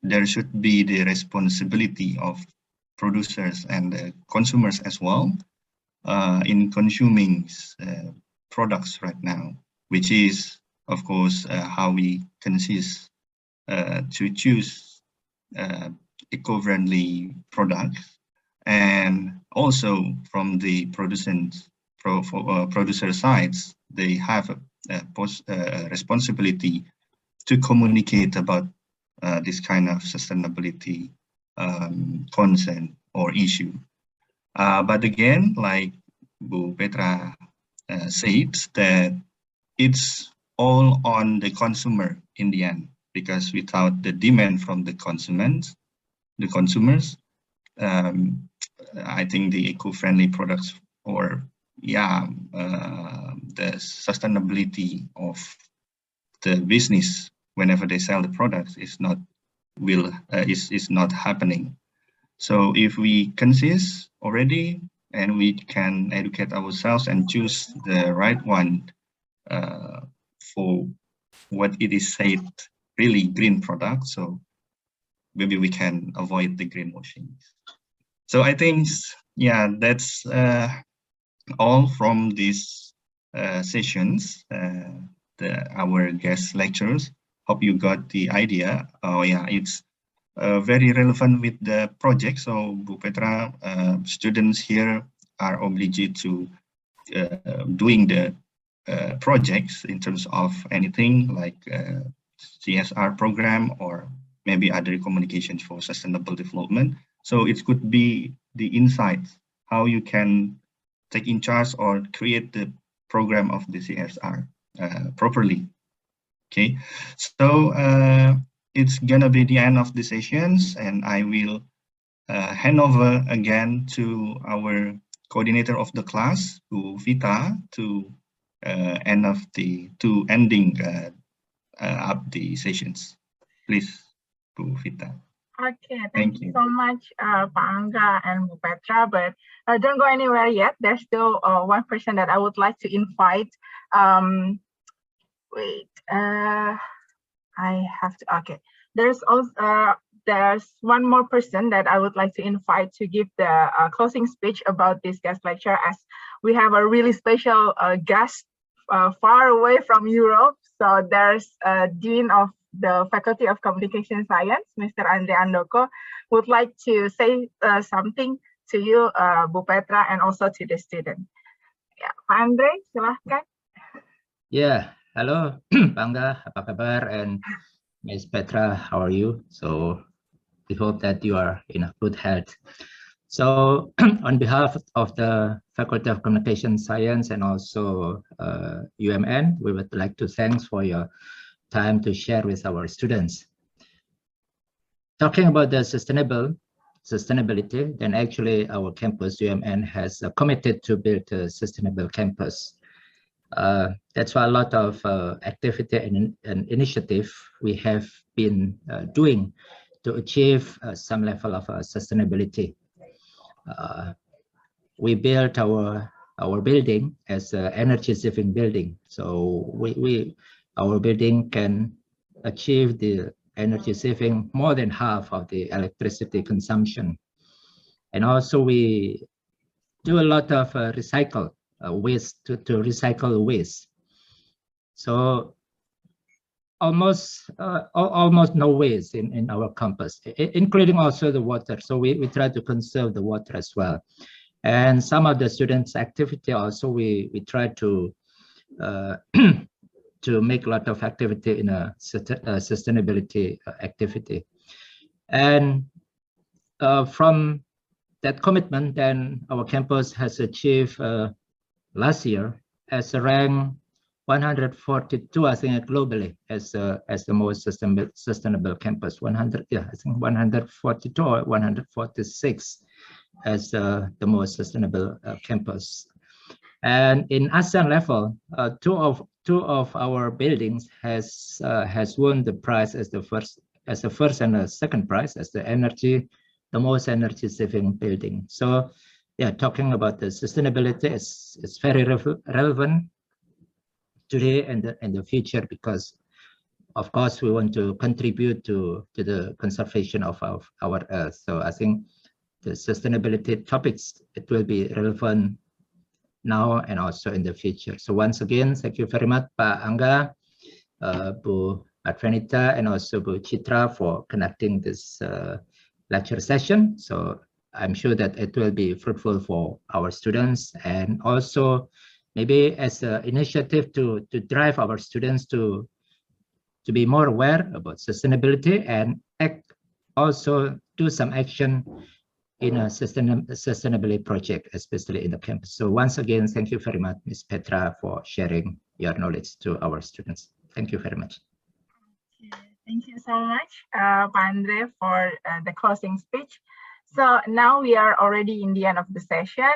there should be the responsibility of producers and consumers as well in consuming products right now, which is, of course, how we consist to choose eco-friendly products, and also from the producer sides, they have a responsibility to communicate about this kind of sustainability concern or issue. But again, like Bu Petra said, that it's all on the consumer in the end, because without the demand from the consumers, I think the eco-friendly products, or the sustainability of the business whenever they sell the products is not happening. So if we consist already, and we can educate ourselves and choose the right one for what it is said really green product, so maybe we can avoid the greenwashing. So I think, yeah, that's all from these sessions, our guest lecturers. Hope you got the idea. Oh yeah, it's very relevant with the project. So Bu Petra, students here are obligated to doing the projects in terms of anything like CSR program, or maybe other communications for sustainable development. So it could be the insights, how you can take in charge or create the program of the CSR properly. Okay, so it's gonna be the end of the sessions, and I will hand over again to our coordinator of the class, Bu Vita, to ending up the sessions. Please, Bu Vita. Okay, thank you so much, Pak Angga and Bu Petra, but don't go anywhere yet. There's still one person that I would like to invite. Wait, I have to, okay. There's also, there's one more person that I would like to invite to give the closing speech about this guest lecture, as we have a really special guest far away from Europe. So there's Dean of the Faculty of Communication Science, Mr. Andre Andoko, would like to say something to you, Bu Petra, and also to the student. Ya, Pak Andre, silahkan. Yeah, halo, Pak Angga, apa kabar? And Ms. Petra, how are you? So we hope that you are in a good health. So on behalf of the Faculty of Communication Science and also UMN, we would like to thank for your time to share with our students. Talking about the sustainability, then actually our campus UMN has committed to build a sustainable campus. That's why a lot of activity and initiative we have been doing to achieve some level of sustainability. We built our building as an energy saving building, so our building can achieve the energy saving more than half of the electricity consumption. And also we do a lot of recycle waste to recycle waste. So almost no waste in our campus, including also the water. So we try to conserve the water as well. And some of the students' activity also we try to to make a lot of activity in a sustainability activity. And from that commitment, then our campus has achieved last year as a rank 142, I think, globally as the most sustainable campus. 142 or 146 as the most sustainable campus. And in ASEAN level, two of our buildings has won the prize as the first and the second prize as the most energy saving building. So yeah, talking about the sustainability is very relevant today and in the future, because of course we want to contribute to the conservation of our earth. So I think the sustainability topics, it will be relevant now and also in the future. So once again, thank you very much, Pak Angga, Bu Advenita, and also Bu Chitra for conducting this lecture session. So I'm sure that it will be fruitful for our students, and also maybe as an initiative to drive our students to be more aware about sustainability and also do some action in a sustainability project, especially in the campus. So once again, thank you very much, Ms. Petra, for sharing your knowledge to our students. Thank you very much. Thank you so much, Pak Andre, for the closing speech. So now we are already in the end of the session.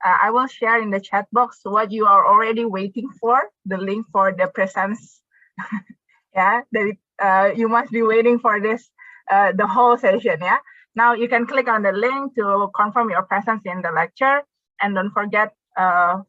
I will share in the chat box what you are already waiting for, the link for the presence. Yeah, you must be waiting for this the whole session. Yeah. Now you can click on the link to confirm your presence in the lecture, and don't forget to